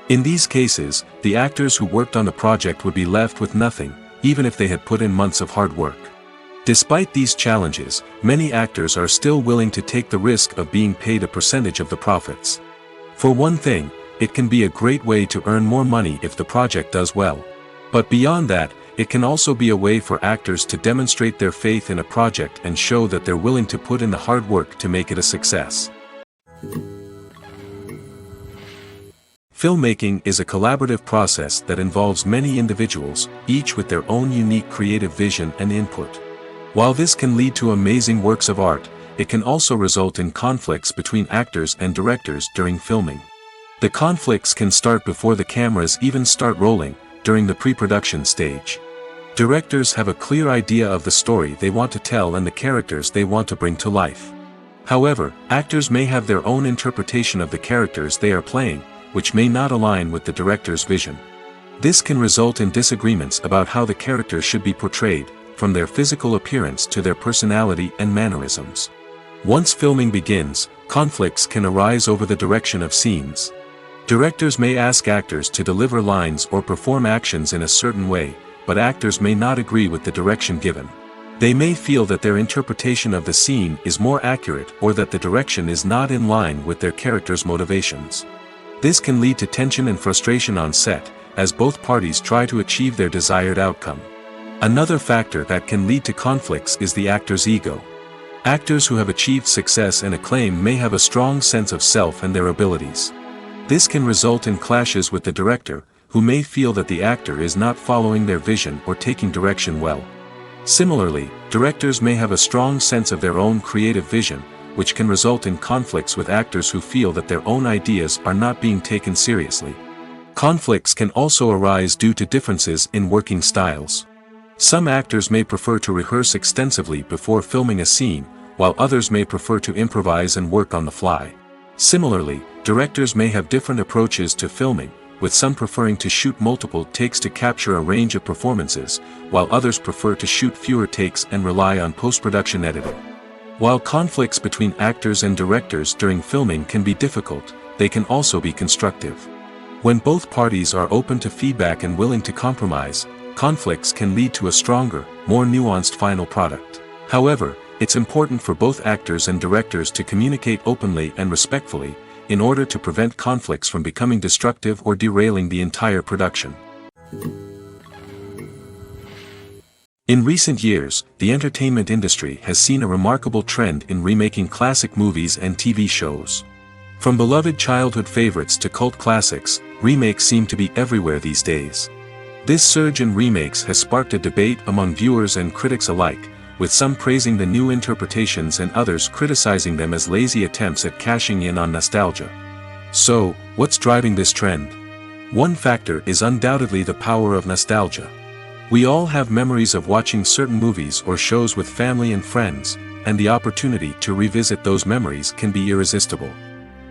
In these cases, the actors who worked on the project would be left with nothing, even if they had put in months of hard work. Despite these challenges, many actors are still willing to take the risk of being paid a percentage of the profits. For one thing, it can be a great way to earn more money if the project does well. But beyond that, it can also be a way for actors to demonstrate their faith in a project and show that they're willing to put in the hard work to make it a success. Filmmaking is a collaborative process that involves many individuals, each with their own unique creative vision and input. While this can lead to amazing works of art, it can also result in conflicts between actors and directors during filming. The conflicts can start before the cameras even start rolling, during the pre-production stage. Directors have a clear idea of the story they want to tell and the characters they want to bring to life. However, actors may have their own interpretation of the characters they are playing, which may not align with the director's vision. This can result in disagreements about how the characters should be portrayed, from their physical appearance to their personality and mannerisms. Once filming begins, conflicts can arise over the direction of scenes. Directors may ask actors to deliver lines or perform actions in a certain way, but actors may not agree with the direction given. They may feel that their interpretation of the scene is more accurate or that the direction is not in line with their character's motivations. This can lead to tension and frustration on set, as both parties try to achieve their desired outcome. Another factor that can lead to conflicts is the actor's ego. Actors who have achieved success and acclaim may have a strong sense of self and their abilities. This can result in clashes with the director, who may feel that the actor is not following their vision or taking direction well. Similarly, directors may have a strong sense of their own creative vision, which can result in conflicts with actors who feel that their own ideas are not being taken seriously. Conflicts can also arise due to differences in working styles. Some actors may prefer to rehearse extensively before filming a scene, while others may prefer to improvise and work on the fly. Similarly, directors may have different approaches to filming, with some preferring to shoot multiple takes to capture a range of performances, while others prefer to shoot fewer takes and rely on post-production editing. While conflicts between actors and directors during filming can be difficult, they can also be constructive. When both parties are open to feedback and willing to compromise, conflicts can lead to a stronger, more nuanced final product. However, it's important for both actors and directors to communicate openly and respectfully, in order to prevent conflicts from becoming destructive or derailing the entire production. In recent years, the entertainment industry has seen a remarkable trend in remaking classic movies and TV shows. From beloved childhood favorites to cult classics, remakes seem to be everywhere these days. This surge in remakes has sparked a debate among viewers and critics alike, with some praising the new interpretations and others criticizing them as lazy attempts at cashing in on nostalgia. So, what's driving this trend? One factor is undoubtedly the power of nostalgia. We all have memories of watching certain movies or shows with family and friends, and the opportunity to revisit those memories can be irresistible.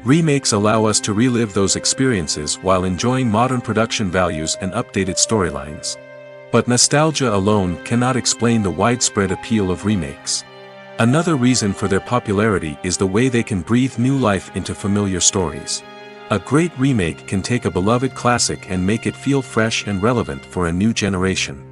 Remakes allow us to relive those experiences while enjoying modern production values and updated storylines. But nostalgia alone cannot explain the widespread appeal of remakes. Another reason for their popularity is the way they can breathe new life into familiar stories. A great remake can take a beloved classic and make it feel fresh and relevant for a new generation.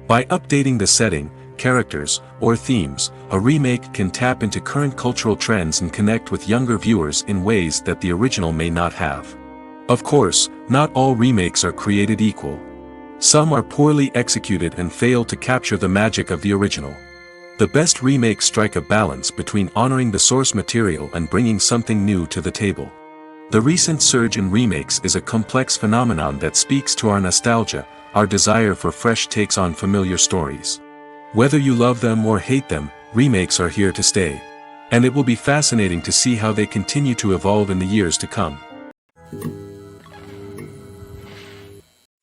By updating the setting, characters, or themes, a remake can tap into current cultural trends and connect with younger viewers in ways that the original may not have. Of course, not all remakes are created equal. Some are poorly executed and fail to capture the magic of the original. The best remakes strike a balance between honoring the source material and bringing something new to the table. The recent surge in remakes is a complex phenomenon that speaks to our nostalgia, our desire for fresh takes on familiar stories. Whether you love them or hate them, remakes are here to stay. And it will be fascinating to see how they continue to evolve in the years to come.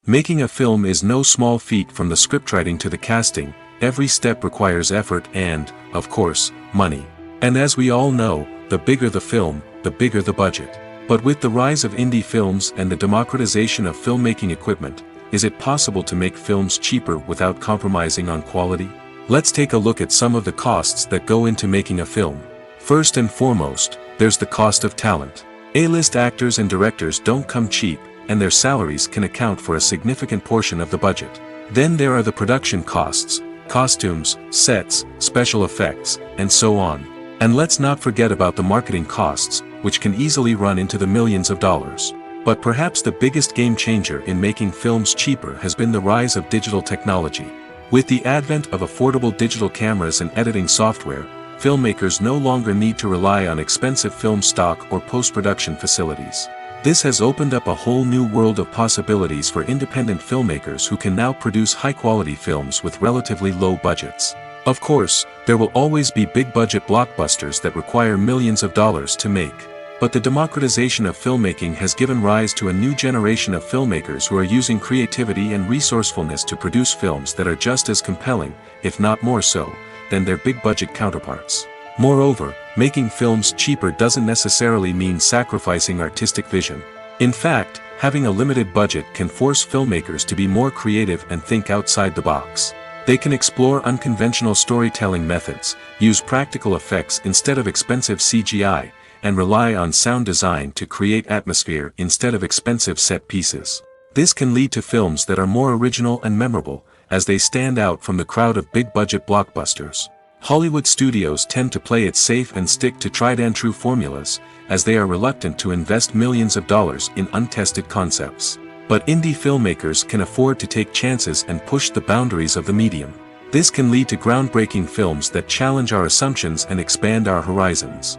Making a film is no small feat. From the scriptwriting to the casting, every step requires effort and, of course, money. And as we all know, the bigger the film, the bigger the budget. But with the rise of indie films and the democratization of filmmaking equipment, is it possible to make films cheaper without compromising on quality? Let's take a look at some of the costs that go into making a film. First and foremost, there's the cost of talent. A-list actors and directors don't come cheap, and their salaries can account for a significant portion of the budget. Then there are the production costs, costumes, sets, special effects, and so on. And let's not forget about the marketing costs, which can easily run into the millions of dollars. But perhaps the biggest game changer in making films cheaper has been the rise of digital technology. With the advent of affordable digital cameras and editing software, filmmakers no longer need to rely on expensive film stock or post-production facilities. This has opened up a whole new world of possibilities for independent filmmakers who can now produce high-quality films with relatively low budgets. Of course, there will always be big-budget blockbusters that require millions of dollars to make. But the democratization of filmmaking has given rise to a new generation of filmmakers who are using creativity and resourcefulness to produce films that are just as compelling, if not more so, than their big-budget counterparts. Moreover, making films cheaper doesn't necessarily mean sacrificing artistic vision. In fact, having a limited budget can force filmmakers to be more creative and think outside the box. They can explore unconventional storytelling methods, use practical effects instead of expensive CGI, and rely on sound design to create atmosphere instead of expensive set pieces. This can lead to films that are more original and memorable, as they stand out from the crowd of big-budget blockbusters. Hollywood studios tend to play it safe and stick to tried-and-true formulas, as they are reluctant to invest millions of dollars in untested concepts. But indie filmmakers can afford to take chances and push the boundaries of the medium. This can lead to groundbreaking films that challenge our assumptions and expand our horizons.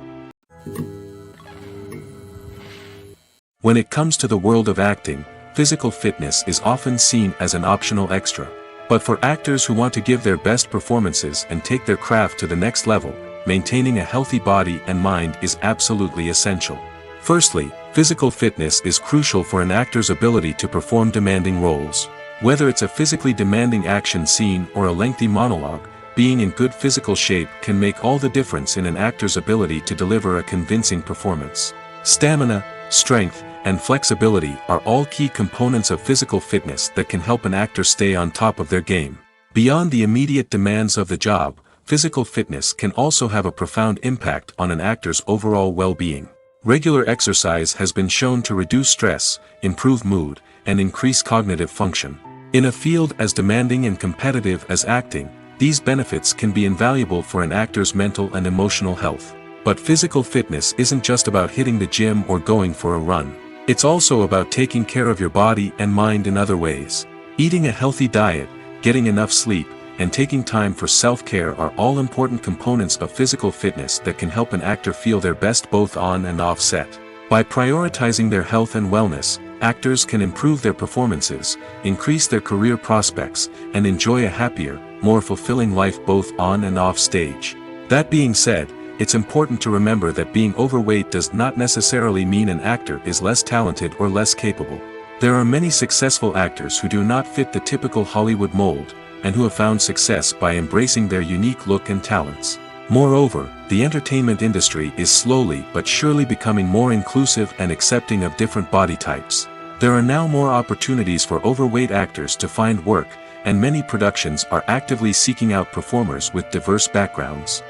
When it comes to the world of acting, physical fitness is often seen as an optional extra. But for actors who want to give their best performances and take their craft to the next level, maintaining a healthy body and mind is absolutely essential. Firstly, physical fitness is crucial for an actor's ability to perform demanding roles. Whether it's a physically demanding action scene or a lengthy monologue, being in good physical shape can make all the difference in an actor's ability to deliver a convincing performance. Stamina, strength, and flexibility are all key components of physical fitness that can help an actor stay on top of their game. Beyond the immediate demands of the job, physical fitness can also have a profound impact on an actor's overall well-being. Regular exercise has been shown to reduce stress, improve mood, and increase cognitive function. In a field as demanding and competitive as acting, these benefits can be invaluable for an actor's mental and emotional health. But physical fitness isn't just about hitting the gym or going for a run. It's also about taking care of your body and mind in other ways. Eating a healthy diet, getting enough sleep, and taking time for self-care are all important components of physical fitness that can help an actor feel their best both on and off set. By prioritizing their health and wellness, actors can improve their performances, increase their career prospects, and enjoy a happier, more fulfilling life both on and off stage. That being said, it's important to remember that being overweight does not necessarily mean an actor is less talented or less capable. There are many successful actors who do not fit the typical Hollywood mold, and who have found success by embracing their unique look and talents. Moreover, the entertainment industry is slowly but surely becoming more inclusive and accepting of different body types. There are now more opportunities for overweight actors to find work, and many productions are actively seeking out performers with diverse backgrounds.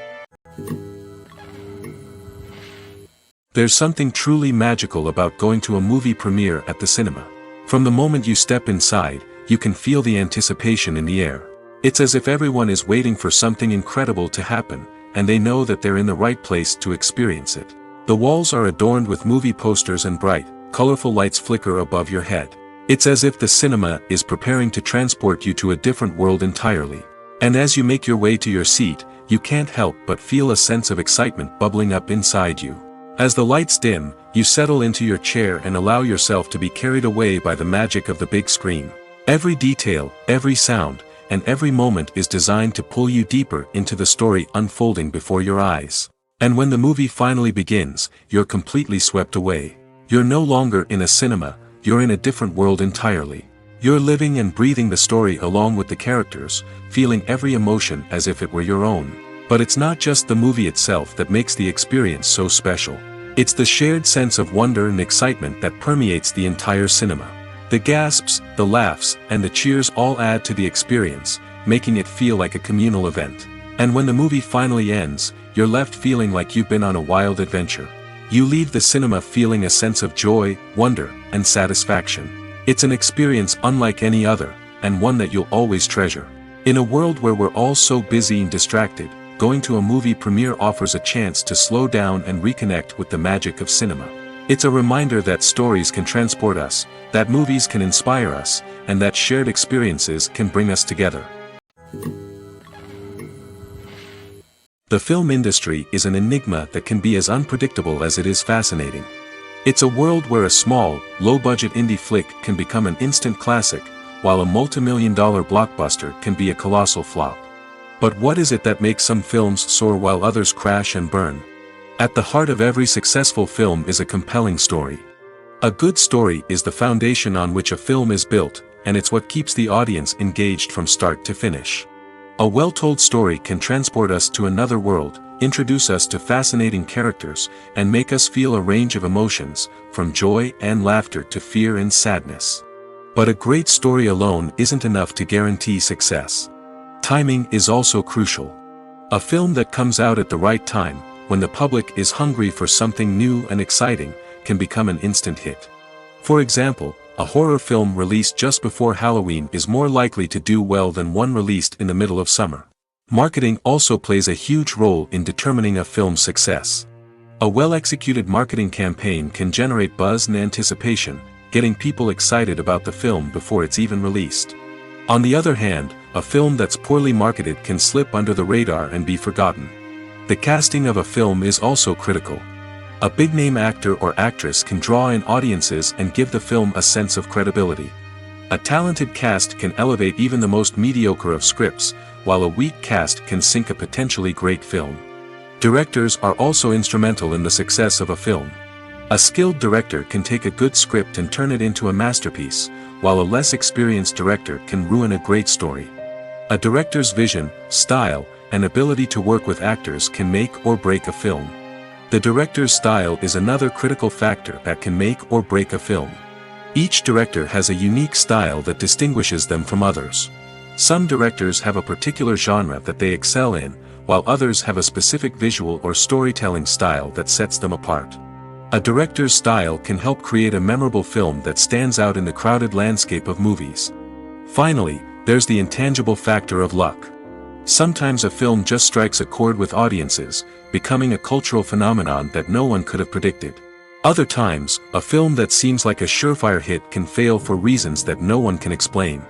There's something truly magical about going to a movie premiere at the cinema. From the moment you step inside, you can feel the anticipation in the air. It's as if everyone is waiting for something incredible to happen, and they know that they're in the right place to experience it. The walls are adorned with movie posters and bright, colorful lights flicker above your head. It's as if the cinema is preparing to transport you to a different world entirely. And as you make your way to your seat, you can't help but feel a sense of excitement bubbling up inside you. As the lights dim, you settle into your chair and allow yourself to be carried away by the magic of the big screen. Every detail, every sound, and every moment is designed to pull you deeper into the story unfolding before your eyes. And when the movie finally begins, you're completely swept away. You're no longer in a cinema, you're in a different world entirely. You're living and breathing the story along with the characters, feeling every emotion as if it were your own. But it's not just the movie itself that makes the experience so special. It's the shared sense of wonder and excitement that permeates the entire cinema. The gasps, the laughs, and the cheers all add to the experience, making it feel like a communal event. And when the movie finally ends, you're left feeling like you've been on a wild adventure. You leave the cinema feeling a sense of joy, wonder, and satisfaction. It's an experience unlike any other, and one that you'll always treasure. In a world where we're all so busy and distracted, going to a movie premiere offers a chance to slow down and reconnect with the magic of cinema. It's a reminder that stories can transport us, that movies can inspire us, and that shared experiences can bring us together. The film industry is an enigma that can be as unpredictable as it is fascinating. It's a world where a small, low-budget indie flick can become an instant classic, while a multi-million-dollar blockbuster can be a colossal flop. But what is it that makes some films soar while others crash and burn? At the heart of every successful film is a compelling story. A good story is the foundation on which a film is built, and it's what keeps the audience engaged from start to finish. A well-told story can transport us to another world, introduce us to fascinating characters, and make us feel a range of emotions, from joy and laughter to fear and sadness. But a great story alone isn't enough to guarantee success. Timing is also crucial. A film that comes out at the right time, when the public is hungry for something new and exciting, can become an instant hit. For example, a horror film released just before Halloween is more likely to do well than one released in the middle of summer. Marketing also plays a huge role in determining a film's success. A well-executed marketing campaign can generate buzz and anticipation, getting people excited about the film before it's even released. On the other hand, a film that's poorly marketed can slip under the radar and be forgotten. The casting of a film is also critical. A big-name actor or actress can draw in audiences and give the film a sense of credibility. A talented cast can elevate even the most mediocre of scripts, while a weak cast can sink a potentially great film. Directors are also instrumental in the success of a film. A skilled director can take a good script and turn it into a masterpiece, while a less experienced director can ruin a great story. A director's vision, style, and ability to work with actors can make or break a film. The director's style is another critical factor that can make or break a film. Each director has a unique style that distinguishes them from others. Some directors have a particular genre that they excel in, while others have a specific visual or storytelling style that sets them apart. A director's style can help create a memorable film that stands out in the crowded landscape of movies. Finally, there's the intangible factor of luck. Sometimes a film just strikes a chord with audiences, becoming a cultural phenomenon that no one could have predicted. Other times, a film that seems like a surefire hit can fail for reasons that no one can explain.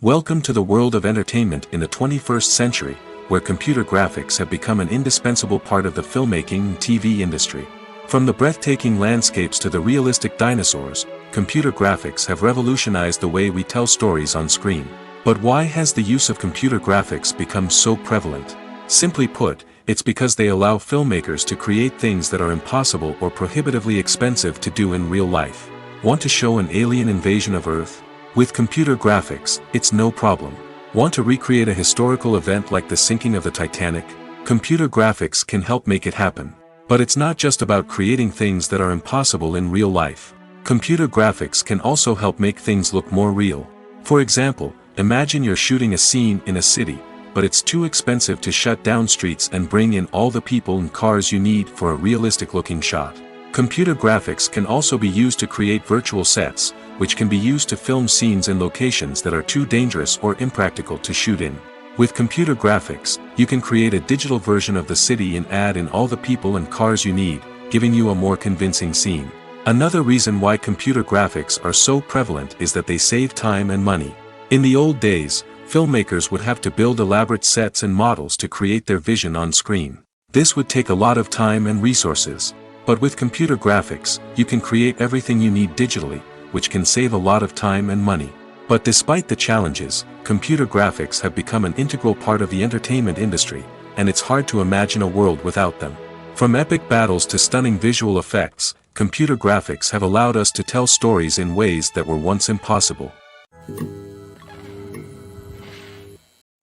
Welcome to the world of entertainment in the 21st century, where computer graphics have become an indispensable part of the filmmaking and TV industry. From the breathtaking landscapes to the realistic dinosaurs, computer graphics have revolutionized the way we tell stories on screen. But why has the use of computer graphics become so prevalent? Simply put, it's because they allow filmmakers to create things that are impossible or prohibitively expensive to do in real life. Want to show an alien invasion of Earth? With computer graphics, it's no problem. Want to recreate a historical event like the sinking of the Titanic? Computer graphics can help make it happen. But it's not just about creating things that are impossible in real life. Computer graphics can also help make things look more real. For example, imagine you're shooting a scene in a city, but it's too expensive to shut down streets and bring in all the people and cars you need for a realistic-looking shot. Computer graphics can also be used to create virtual sets, which can be used to film scenes in locations that are too dangerous or impractical to shoot in. With computer graphics, you can create a digital version of the city and add in all the people and cars you need, giving you a more convincing scene. Another reason why computer graphics are so prevalent is that they save time and money. In the old days, filmmakers would have to build elaborate sets and models to create their vision on screen. This would take a lot of time and resources. But with computer graphics, you can create everything you need digitally, which can save a lot of time and money. But despite the challenges, computer graphics have become an integral part of the entertainment industry, and it's hard to imagine a world without them. From epic battles to stunning visual effects, computer graphics have allowed us to tell stories in ways that were once impossible.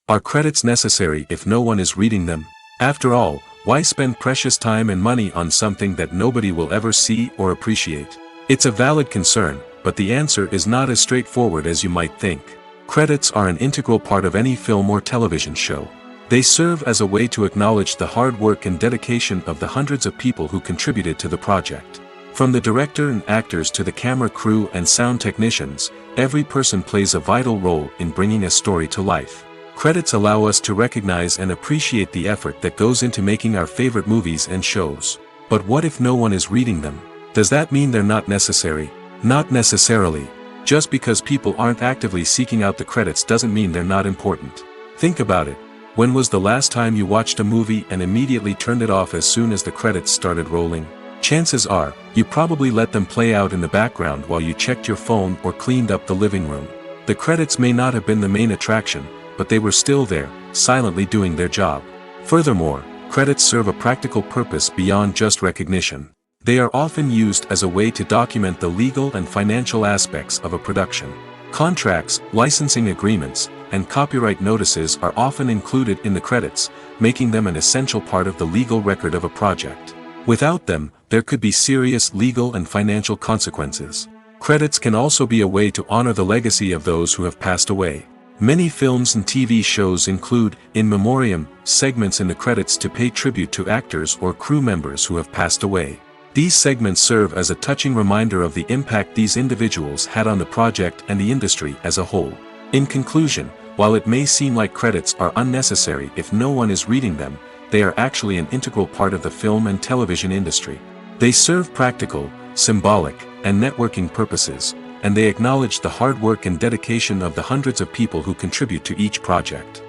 Are credits necessary if no one is reading them? After all, why spend precious time and money on something that nobody will ever see or appreciate? It's a valid concern, but the answer is not as straightforward as you might think. Credits are an integral part of any film or television show. They serve as a way to acknowledge the hard work and dedication of the hundreds of people who contributed to the project. From the director and actors to the camera crew and sound technicians, every person plays a vital role in bringing a story to life. Credits allow us to recognize and appreciate the effort that goes into making our favorite movies and shows. But what if no one is reading them? Does that mean they're not necessary? Not necessarily. Just because people aren't actively seeking out the credits doesn't mean they're not important. Think about it. When was the last time you watched a movie and immediately turned it off as soon as the credits started rolling? Chances are, you probably let them play out in the background while you checked your phone or cleaned up the living room. The credits may not have been the main attraction, but they were still there, silently doing their job. Furthermore, credits serve a practical purpose beyond just recognition. They are often used as a way to document the legal and financial aspects of a production. Contracts, licensing agreements, and copyright notices are often included in the credits, making them an essential part of the legal record of a project. Without them, there could be serious legal and financial consequences. Credits can also be a way to honor the legacy of those who have passed away. Many films and TV shows include, in memoriam, segments in the credits to pay tribute to actors or crew members who have passed away. These segments serve as a touching reminder of the impact these individuals had on the project and the industry as a whole. In conclusion, while it may seem like credits are unnecessary if no one is reading them, they are actually an integral part of the film and television industry. They serve practical, symbolic, and networking purposes, and they acknowledge the hard work and dedication of the hundreds of people who contribute to each project.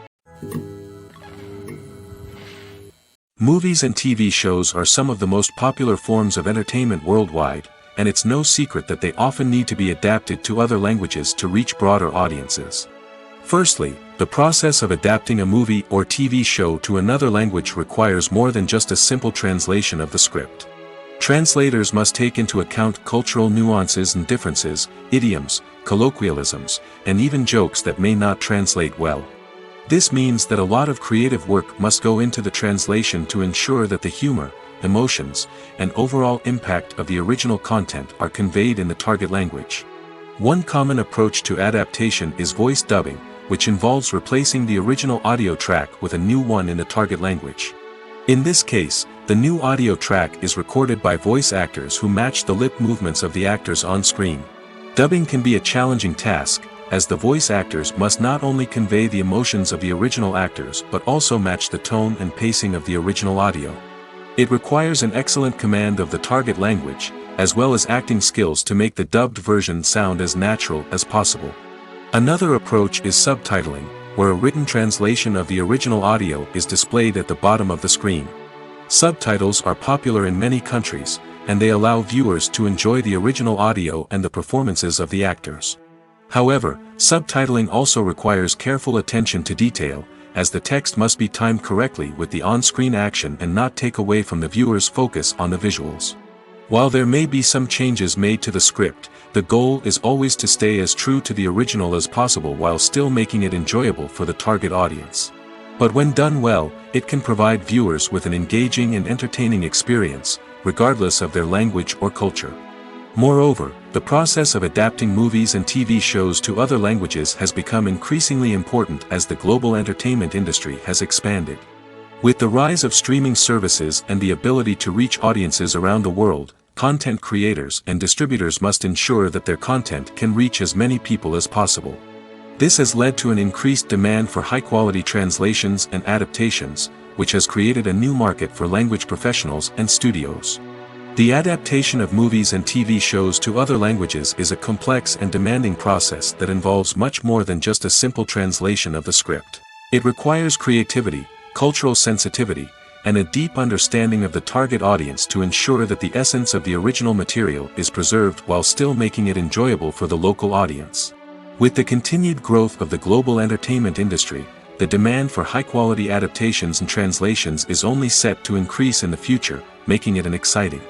Movies and TV shows are some of the most popular forms of entertainment worldwide, and it's no secret that they often need to be adapted to other languages to reach broader audiences. Firstly, the process of adapting a movie or TV show to another language requires more than just a simple translation of the script. Translators must take into account cultural nuances and differences, idioms, colloquialisms, and even jokes that may not translate well. This means that a lot of creative work must go into the translation to ensure that the humor, emotions, and overall impact of the original content are conveyed in the target language. One common approach to adaptation is voice dubbing, which involves replacing the original audio track with a new one in the target language. In this case, the new audio track is recorded by voice actors who match the lip movements of the actors on screen. Dubbing can be a challenging task, as the voice actors must not only convey the emotions of the original actors but also match the tone and pacing of the original audio. It requires an excellent command of the target language, as well as acting skills to make the dubbed version sound as natural as possible. Another approach is subtitling, where a written translation of the original audio is displayed at the bottom of the screen. Subtitles are popular in many countries, and they allow viewers to enjoy the original audio and the performances of the actors. However, subtitling also requires careful attention to detail, as the text must be timed correctly with the on-screen action and not take away from the viewer's focus on the visuals. While there may be some changes made to the script, the goal is always to stay as true to the original as possible while still making it enjoyable for the target audience. But when done well, it can provide viewers with an engaging and entertaining experience, regardless of their language or culture. Moreover, the process of adapting movies and TV shows to other languages has become increasingly important as the global entertainment industry has expanded. With the rise of streaming services and the ability to reach audiences around the world, content creators and distributors must ensure that their content can reach as many people as possible. This has led to an increased demand for high-quality translations and adaptations, which has created a new market for language professionals and studios. The adaptation of movies and TV shows to other languages is a complex and demanding process that involves much more than just a simple translation of the script. It requires creativity, cultural sensitivity, and a deep understanding of the target audience to ensure that the essence of the original material is preserved while still making it enjoyable for the local audience. With the continued growth of the global entertainment industry, the demand for high-quality adaptations and translations is only set to increase in the future, making it an exciting.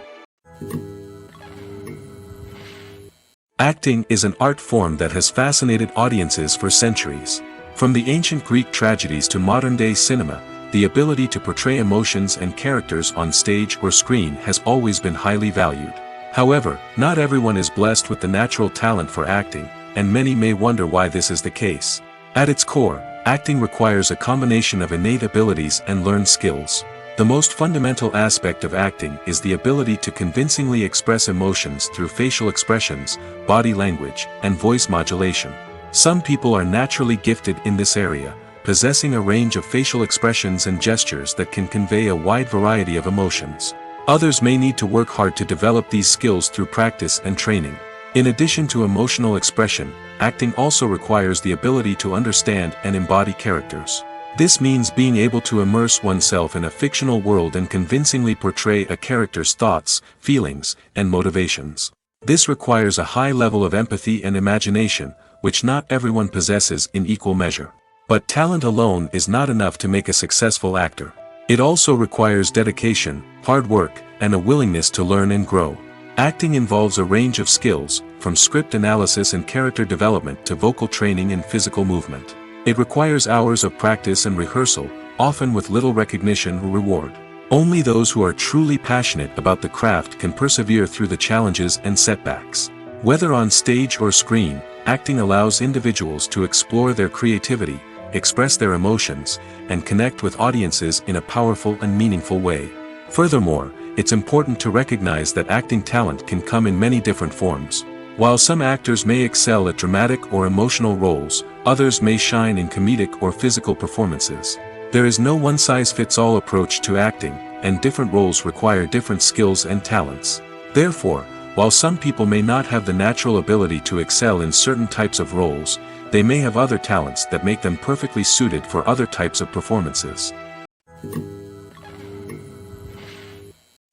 Acting is an art form that has fascinated audiences for centuries. From the ancient Greek tragedies to modern-day cinema, the ability to portray emotions and characters on stage or screen has always been highly valued. However, not everyone is blessed with the natural talent for acting, and many may wonder why this is the case. At its core, acting requires a combination of innate abilities and learned skills. The most fundamental aspect of acting is the ability to convincingly express emotions through facial expressions, body language, and voice modulation. Some people are naturally gifted in this area, possessing a range of facial expressions and gestures that can convey a wide variety of emotions. Others may need to work hard to develop these skills through practice and training. In addition to emotional expression, acting also requires the ability to understand and embody characters. This means being able to immerse oneself in a fictional world and convincingly portray a character's thoughts, feelings, and motivations. This requires a high level of empathy and imagination, which not everyone possesses in equal measure. But talent alone is not enough to make a successful actor. It also requires dedication, hard work, and a willingness to learn and grow. Acting involves a range of skills, from script analysis and character development to vocal training and physical movement. It requires hours of practice and rehearsal, often with little recognition or reward. Only those who are truly passionate about the craft can persevere through the challenges and setbacks. Whether on stage or screen, acting allows individuals to explore their creativity, express their emotions, and connect with audiences in a powerful and meaningful way. Furthermore, it's important to recognize that acting talent can come in many different forms. While some actors may excel at dramatic or emotional roles, others may shine in comedic or physical performances. There is no one-size-fits-all approach to acting, and different roles require different skills and talents. Therefore, while some people may not have the natural ability to excel in certain types of roles, they may have other talents that make them perfectly suited for other types of performances.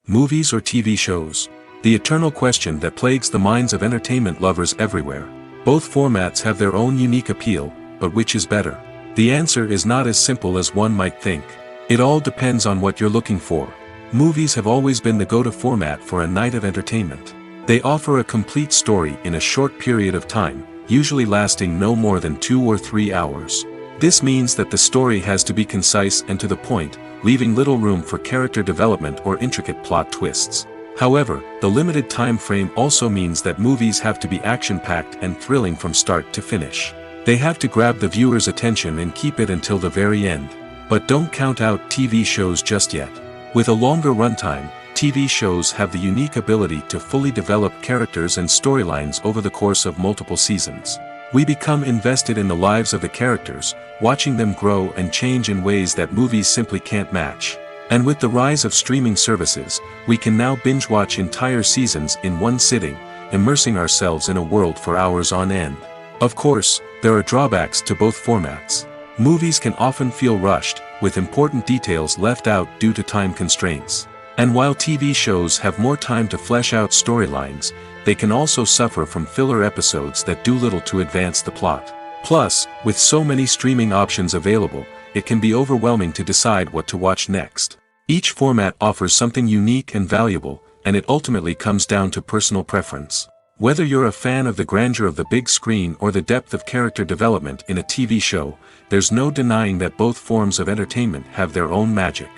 Movies or TV shows? The eternal question that plagues the minds of entertainment lovers everywhere. Both formats have their own unique appeal, but which is better? The answer is not as simple as one might think. It all depends on what you're looking for. Movies have always been the go-to format for a night of entertainment. They offer a complete story in a short period of time, usually lasting no more than 2 or 3 hours. This means that the story has to be concise and to the point, leaving little room for character development or intricate plot twists. However, the limited time frame also means that movies have to be action-packed and thrilling from start to finish. They have to grab the viewer's attention and keep it until the very end. But don't count out TV shows just yet. With a longer runtime, TV shows have the unique ability to fully develop characters and storylines over the course of multiple seasons. We become invested in the lives of the characters, watching them grow and change in ways that movies simply can't match. And with the rise of streaming services, we can now binge-watch entire seasons in one sitting, immersing ourselves in a world for hours on end. Of course, there are drawbacks to both formats. Movies can often feel rushed, with important details left out due to time constraints. And while TV shows have more time to flesh out storylines, they can also suffer from filler episodes that do little to advance the plot. Plus, with so many streaming options available, it can be overwhelming to decide what to watch next. Each format offers something unique and valuable, and it ultimately comes down to personal preference. Whether you're a fan of the grandeur of the big screen or the depth of character development in a TV show, there's no denying that both forms of entertainment have their own magic.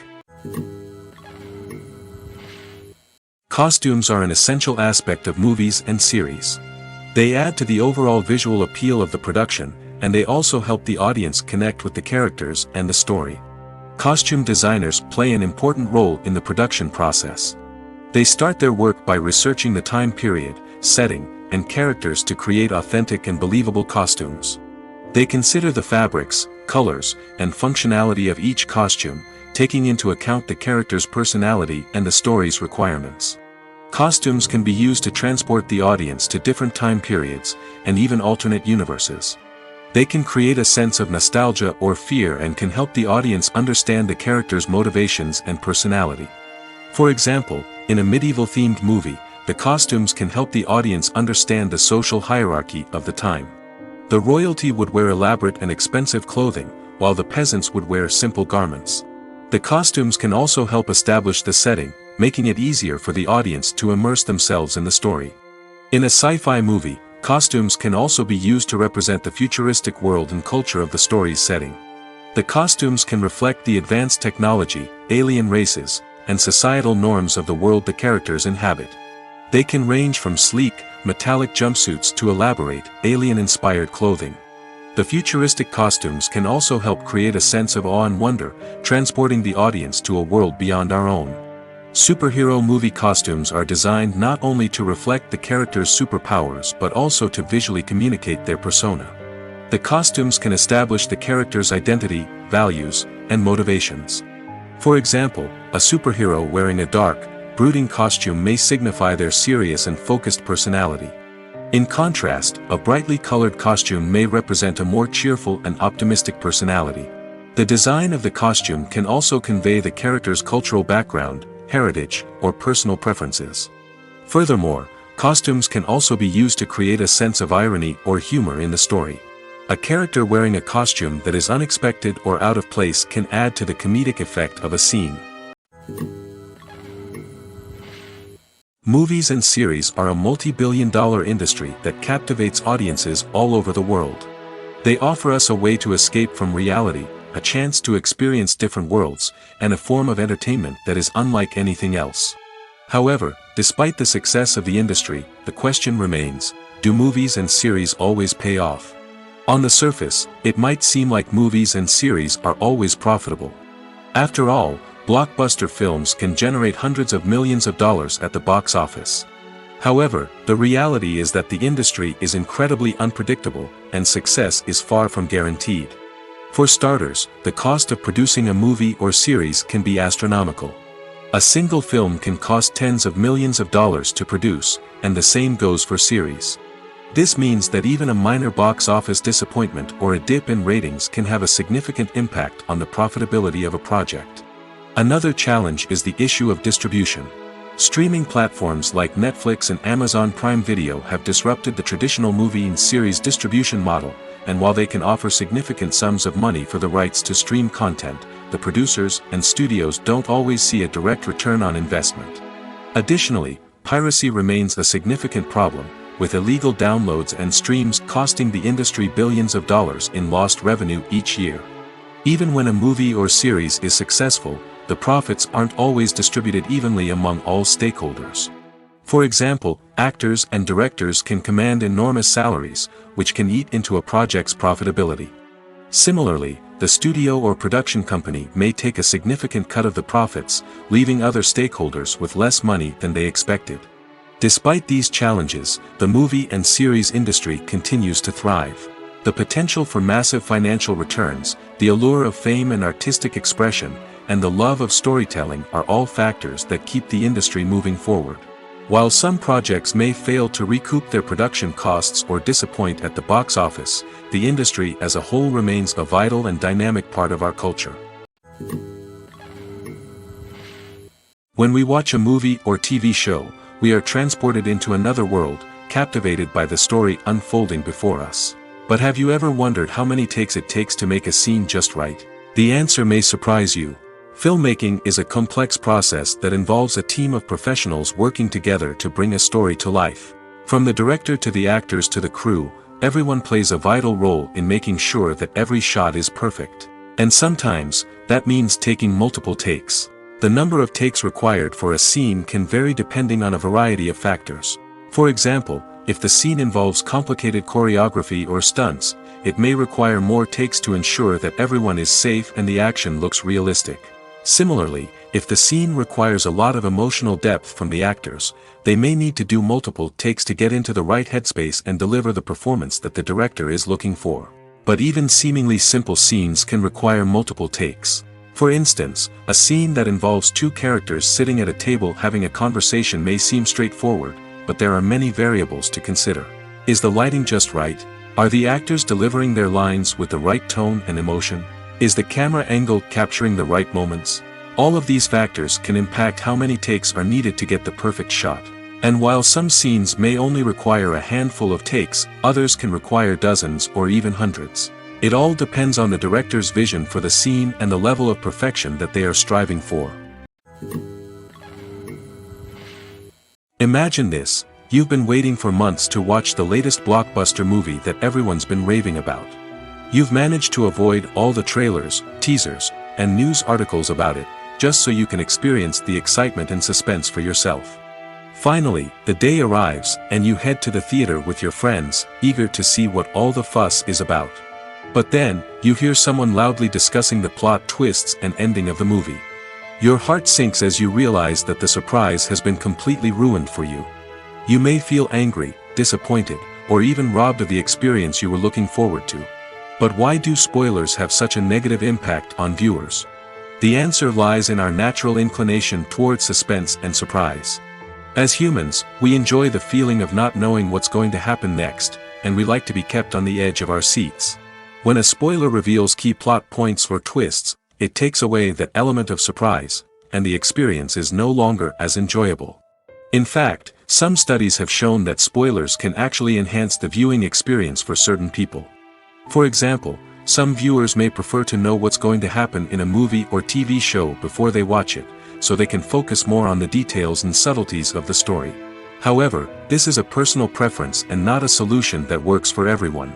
Costumes are an essential aspect of movies and series. They add to the overall visual appeal of the production, and they also help the audience connect with the characters and the story. Costume designers play an important role in the production process. They start their work by researching the time period, setting, and characters to create authentic and believable costumes. They consider the fabrics, colors, and functionality of each costume, taking into account the character's personality and the story's requirements. Costumes can be used to transport the audience to different time periods, and even alternate universes. They can create a sense of nostalgia or fear and can help the audience understand the character's motivations and personality. For example, in a medieval-themed movie, the costumes can help the audience understand the social hierarchy of the time. The royalty would wear elaborate and expensive clothing, while the peasants would wear simple garments. The costumes can also help establish the setting, making it easier for the audience to immerse themselves in the story. In a sci-fi movie, costumes can also be used to represent the futuristic world and culture of the story's setting. The costumes can reflect the advanced technology, alien races, and societal norms of the world the characters inhabit. They can range from sleek, metallic jumpsuits to elaborate, alien-inspired clothing. The futuristic costumes can also help create a sense of awe and wonder, transporting the audience to a world beyond our own. Superhero movie costumes are designed not only to reflect the character's superpowers but also to visually communicate their persona. The costumes can establish the character's identity, values, and motivations. For example, a superhero wearing a dark, brooding costume may signify their serious and focused personality. In contrast, a brightly colored costume may represent a more cheerful and optimistic personality. The design of the costume can also convey the character's cultural background, heritage, or personal preferences. Furthermore, costumes can also be used to create a sense of irony or humor in the story. A character wearing a costume that is unexpected or out of place can add to the comedic effect of a scene. Movies and series are a multi-billion-dollar industry that captivates audiences all over the world. They offer us a way to escape from reality, a chance to experience different worlds, and a form of entertainment that is unlike anything else. However, despite the success of the industry, the question remains, do movies and series always pay off? On the surface, it might seem like movies and series are always profitable. After all, blockbuster films can generate hundreds of millions of dollars at the box office. However, the reality is that the industry is incredibly unpredictable, and success is far from guaranteed. For starters, the cost of producing a movie or series can be astronomical. A single film can cost tens of millions of dollars to produce, and the same goes for series. This means that even a minor box office disappointment or a dip in ratings can have a significant impact on the profitability of a project. Another challenge is the issue of distribution. Streaming platforms like Netflix and Amazon Prime Video have disrupted the traditional movie and series distribution model, and while they can offer significant sums of money for the rights to stream content, the producers and studios don't always see a direct return on investment. Additionally, piracy remains a significant problem, with illegal downloads and streams costing the industry billions of dollars in lost revenue each year. Even when a movie or series is successful, the profits aren't always distributed evenly among all stakeholders. For example, actors and directors can command enormous salaries, which can eat into a project's profitability. Similarly, the studio or production company may take a significant cut of the profits, leaving other stakeholders with less money than they expected. Despite these challenges, the movie and series industry continues to thrive. The potential for massive financial returns, the allure of fame and artistic expression, and the love of storytelling are all factors that keep the industry moving forward. While some projects may fail to recoup their production costs or disappoint at the box office, the industry as a whole remains a vital and dynamic part of our culture. When we watch a movie or TV show, we are transported into another world, captivated by the story unfolding before us. But have you ever wondered how many takes it takes to make a scene just right? The answer may surprise you. Filmmaking is a complex process that involves a team of professionals working together to bring a story to life. From the director to the actors to the crew, everyone plays a vital role in making sure that every shot is perfect. And sometimes, that means taking multiple takes. The number of takes required for a scene can vary depending on a variety of factors. For example, if the scene involves complicated choreography or stunts, it may require more takes to ensure that everyone is safe and the action looks realistic. Similarly, if the scene requires a lot of emotional depth from the actors, they may need to do multiple takes to get into the right headspace and deliver the performance that the director is looking for. But even seemingly simple scenes can require multiple takes. For instance, a scene that involves two characters sitting at a table having a conversation may seem straightforward, but there are many variables to consider. Is the lighting just right? Are the actors delivering their lines with the right tone and emotion? Is the camera angle capturing the right moments? All of these factors can impact how many takes are needed to get the perfect shot. And while some scenes may only require a handful of takes, others can require dozens or even hundreds. It all depends on the director's vision for the scene and the level of perfection that they are striving for. Imagine this: you've been waiting for months to watch the latest blockbuster movie that everyone's been raving about. You've managed to avoid all the trailers, teasers, and news articles about it, just so you can experience the excitement and suspense for yourself. Finally, the day arrives, and you head to the theater with your friends, eager to see what all the fuss is about. But then, you hear someone loudly discussing the plot twists and ending of the movie. Your heart sinks as you realize that the surprise has been completely ruined for you. You may feel angry, disappointed, or even robbed of the experience you were looking forward to. But why do spoilers have such a negative impact on viewers? The answer lies in our natural inclination towards suspense and surprise. As humans, we enjoy the feeling of not knowing what's going to happen next, and we like to be kept on the edge of our seats. When a spoiler reveals key plot points or twists, it takes away that element of surprise, and the experience is no longer as enjoyable. In fact, some studies have shown that spoilers can actually enhance the viewing experience for certain people. For example, some viewers may prefer to know what's going to happen in a movie or TV show before they watch it, so they can focus more on the details and subtleties of the story. However, this is a personal preference and not a solution that works for everyone.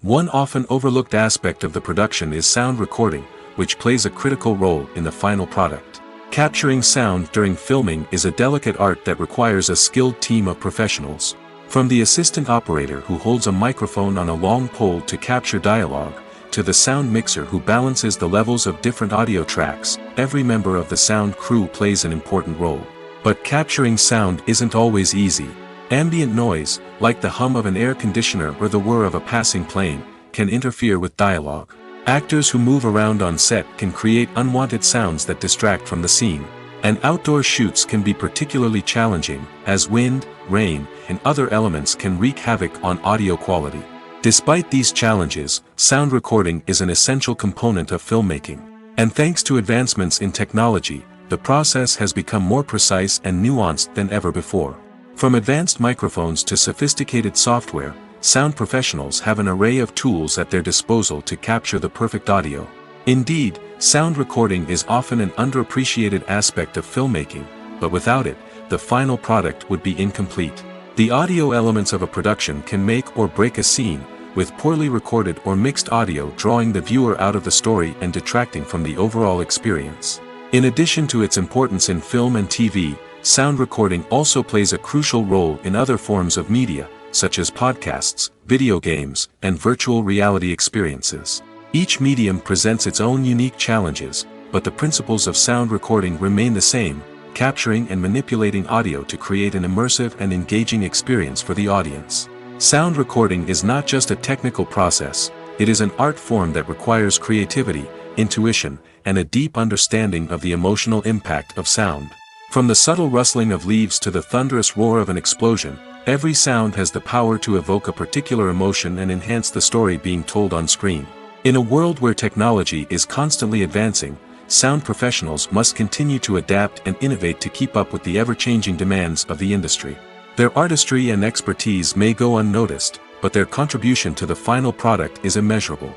One often overlooked aspect of the production is sound recording, which plays a critical role in the final product. Capturing sound during filming is a delicate art that requires a skilled team of professionals. From the assistant operator who holds a microphone on a long pole to capture dialogue, to the sound mixer who balances the levels of different audio tracks, every member of the sound crew plays an important role. But capturing sound isn't always easy. Ambient noise, like the hum of an air conditioner or the whir of a passing plane, can interfere with dialogue. Actors who move around on set can create unwanted sounds that distract from the scene. And outdoor shoots can be particularly challenging, as wind, rain, and other elements can wreak havoc on audio quality. Despite these challenges, sound recording is an essential component of filmmaking. And thanks to advancements in technology, the process has become more precise and nuanced than ever before. From advanced microphones to sophisticated software, sound professionals have an array of tools at their disposal to capture the perfect audio. Indeed, sound recording is often an underappreciated aspect of filmmaking, but without it, the final product would be incomplete. The audio elements of a production can make or break a scene, with poorly recorded or mixed audio drawing the viewer out of the story and detracting from the overall experience. In addition to its importance in film and TV, sound recording also plays a crucial role in other forms of media, such as podcasts, video games, and virtual reality experiences. Each medium presents its own unique challenges, but the principles of sound recording remain the same, capturing and manipulating audio to create an immersive and engaging experience for the audience. Sound recording is not just a technical process, it is an art form that requires creativity, intuition, and a deep understanding of the emotional impact of sound. From the subtle rustling of leaves to the thunderous roar of an explosion, every sound has the power to evoke a particular emotion and enhance the story being told on screen. In a world where technology is constantly advancing, sound professionals must continue to adapt and innovate to keep up with the ever-changing demands of the industry. Their artistry and expertise may go unnoticed, but their contribution to the final product is immeasurable.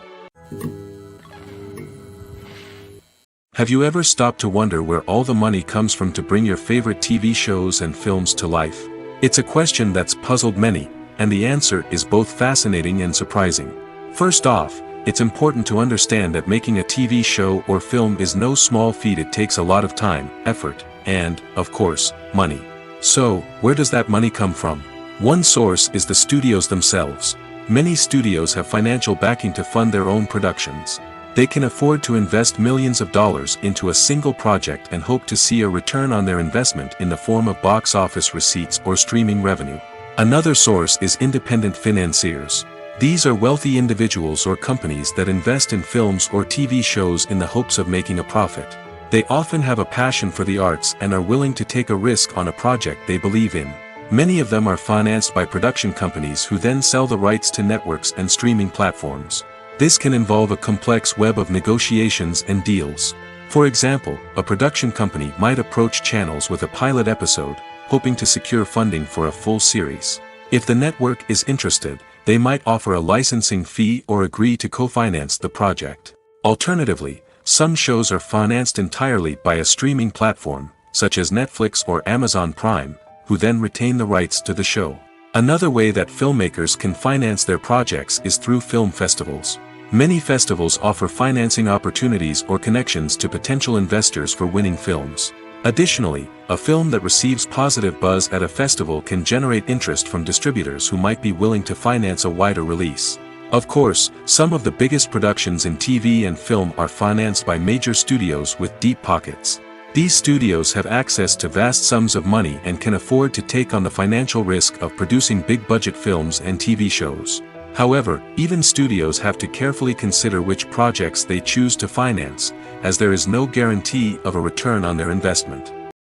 Have you ever stopped to wonder where all the money comes from to bring your favorite TV shows and films to life? It's a question that's puzzled many, and the answer is both fascinating and surprising. First off, it's important to understand that making a TV show or film is no small feat. It takes a lot of time, effort, and, of course, money. So, where does that money come from? One source is the studios themselves. Many studios have financial backing to fund their own productions. They can afford to invest millions of dollars into a single project and hope to see a return on their investment in the form of box office receipts or streaming revenue. Another source is independent financiers. These are wealthy individuals or companies that invest in films or TV shows in the hopes of making a profit. They often have a passion for the arts and are willing to take a risk on a project they believe in. Many of them are financed by production companies who then sell the rights to networks and streaming platforms. This can involve a complex web of negotiations and deals. For example, a production company might approach channels with a pilot episode, hoping to secure funding for a full series. If the network is interested, they might offer a licensing fee or agree to co-finance the project. Alternatively, some shows are financed entirely by a streaming platform, such as Netflix or Amazon Prime, who then retain the rights to the show. Another way that filmmakers can finance their projects is through film festivals. Many festivals offer financing opportunities or connections to potential investors for winning films. Additionally, a film that receives positive buzz at a festival can generate interest from distributors who might be willing to finance a wider release. Of course, some of the biggest productions in TV and film are financed by major studios with deep pockets. These studios have access to vast sums of money and can afford to take on the financial risk of producing big-budget films and TV shows. However, even studios have to carefully consider which projects they choose to finance, as there is no guarantee of a return on their investment.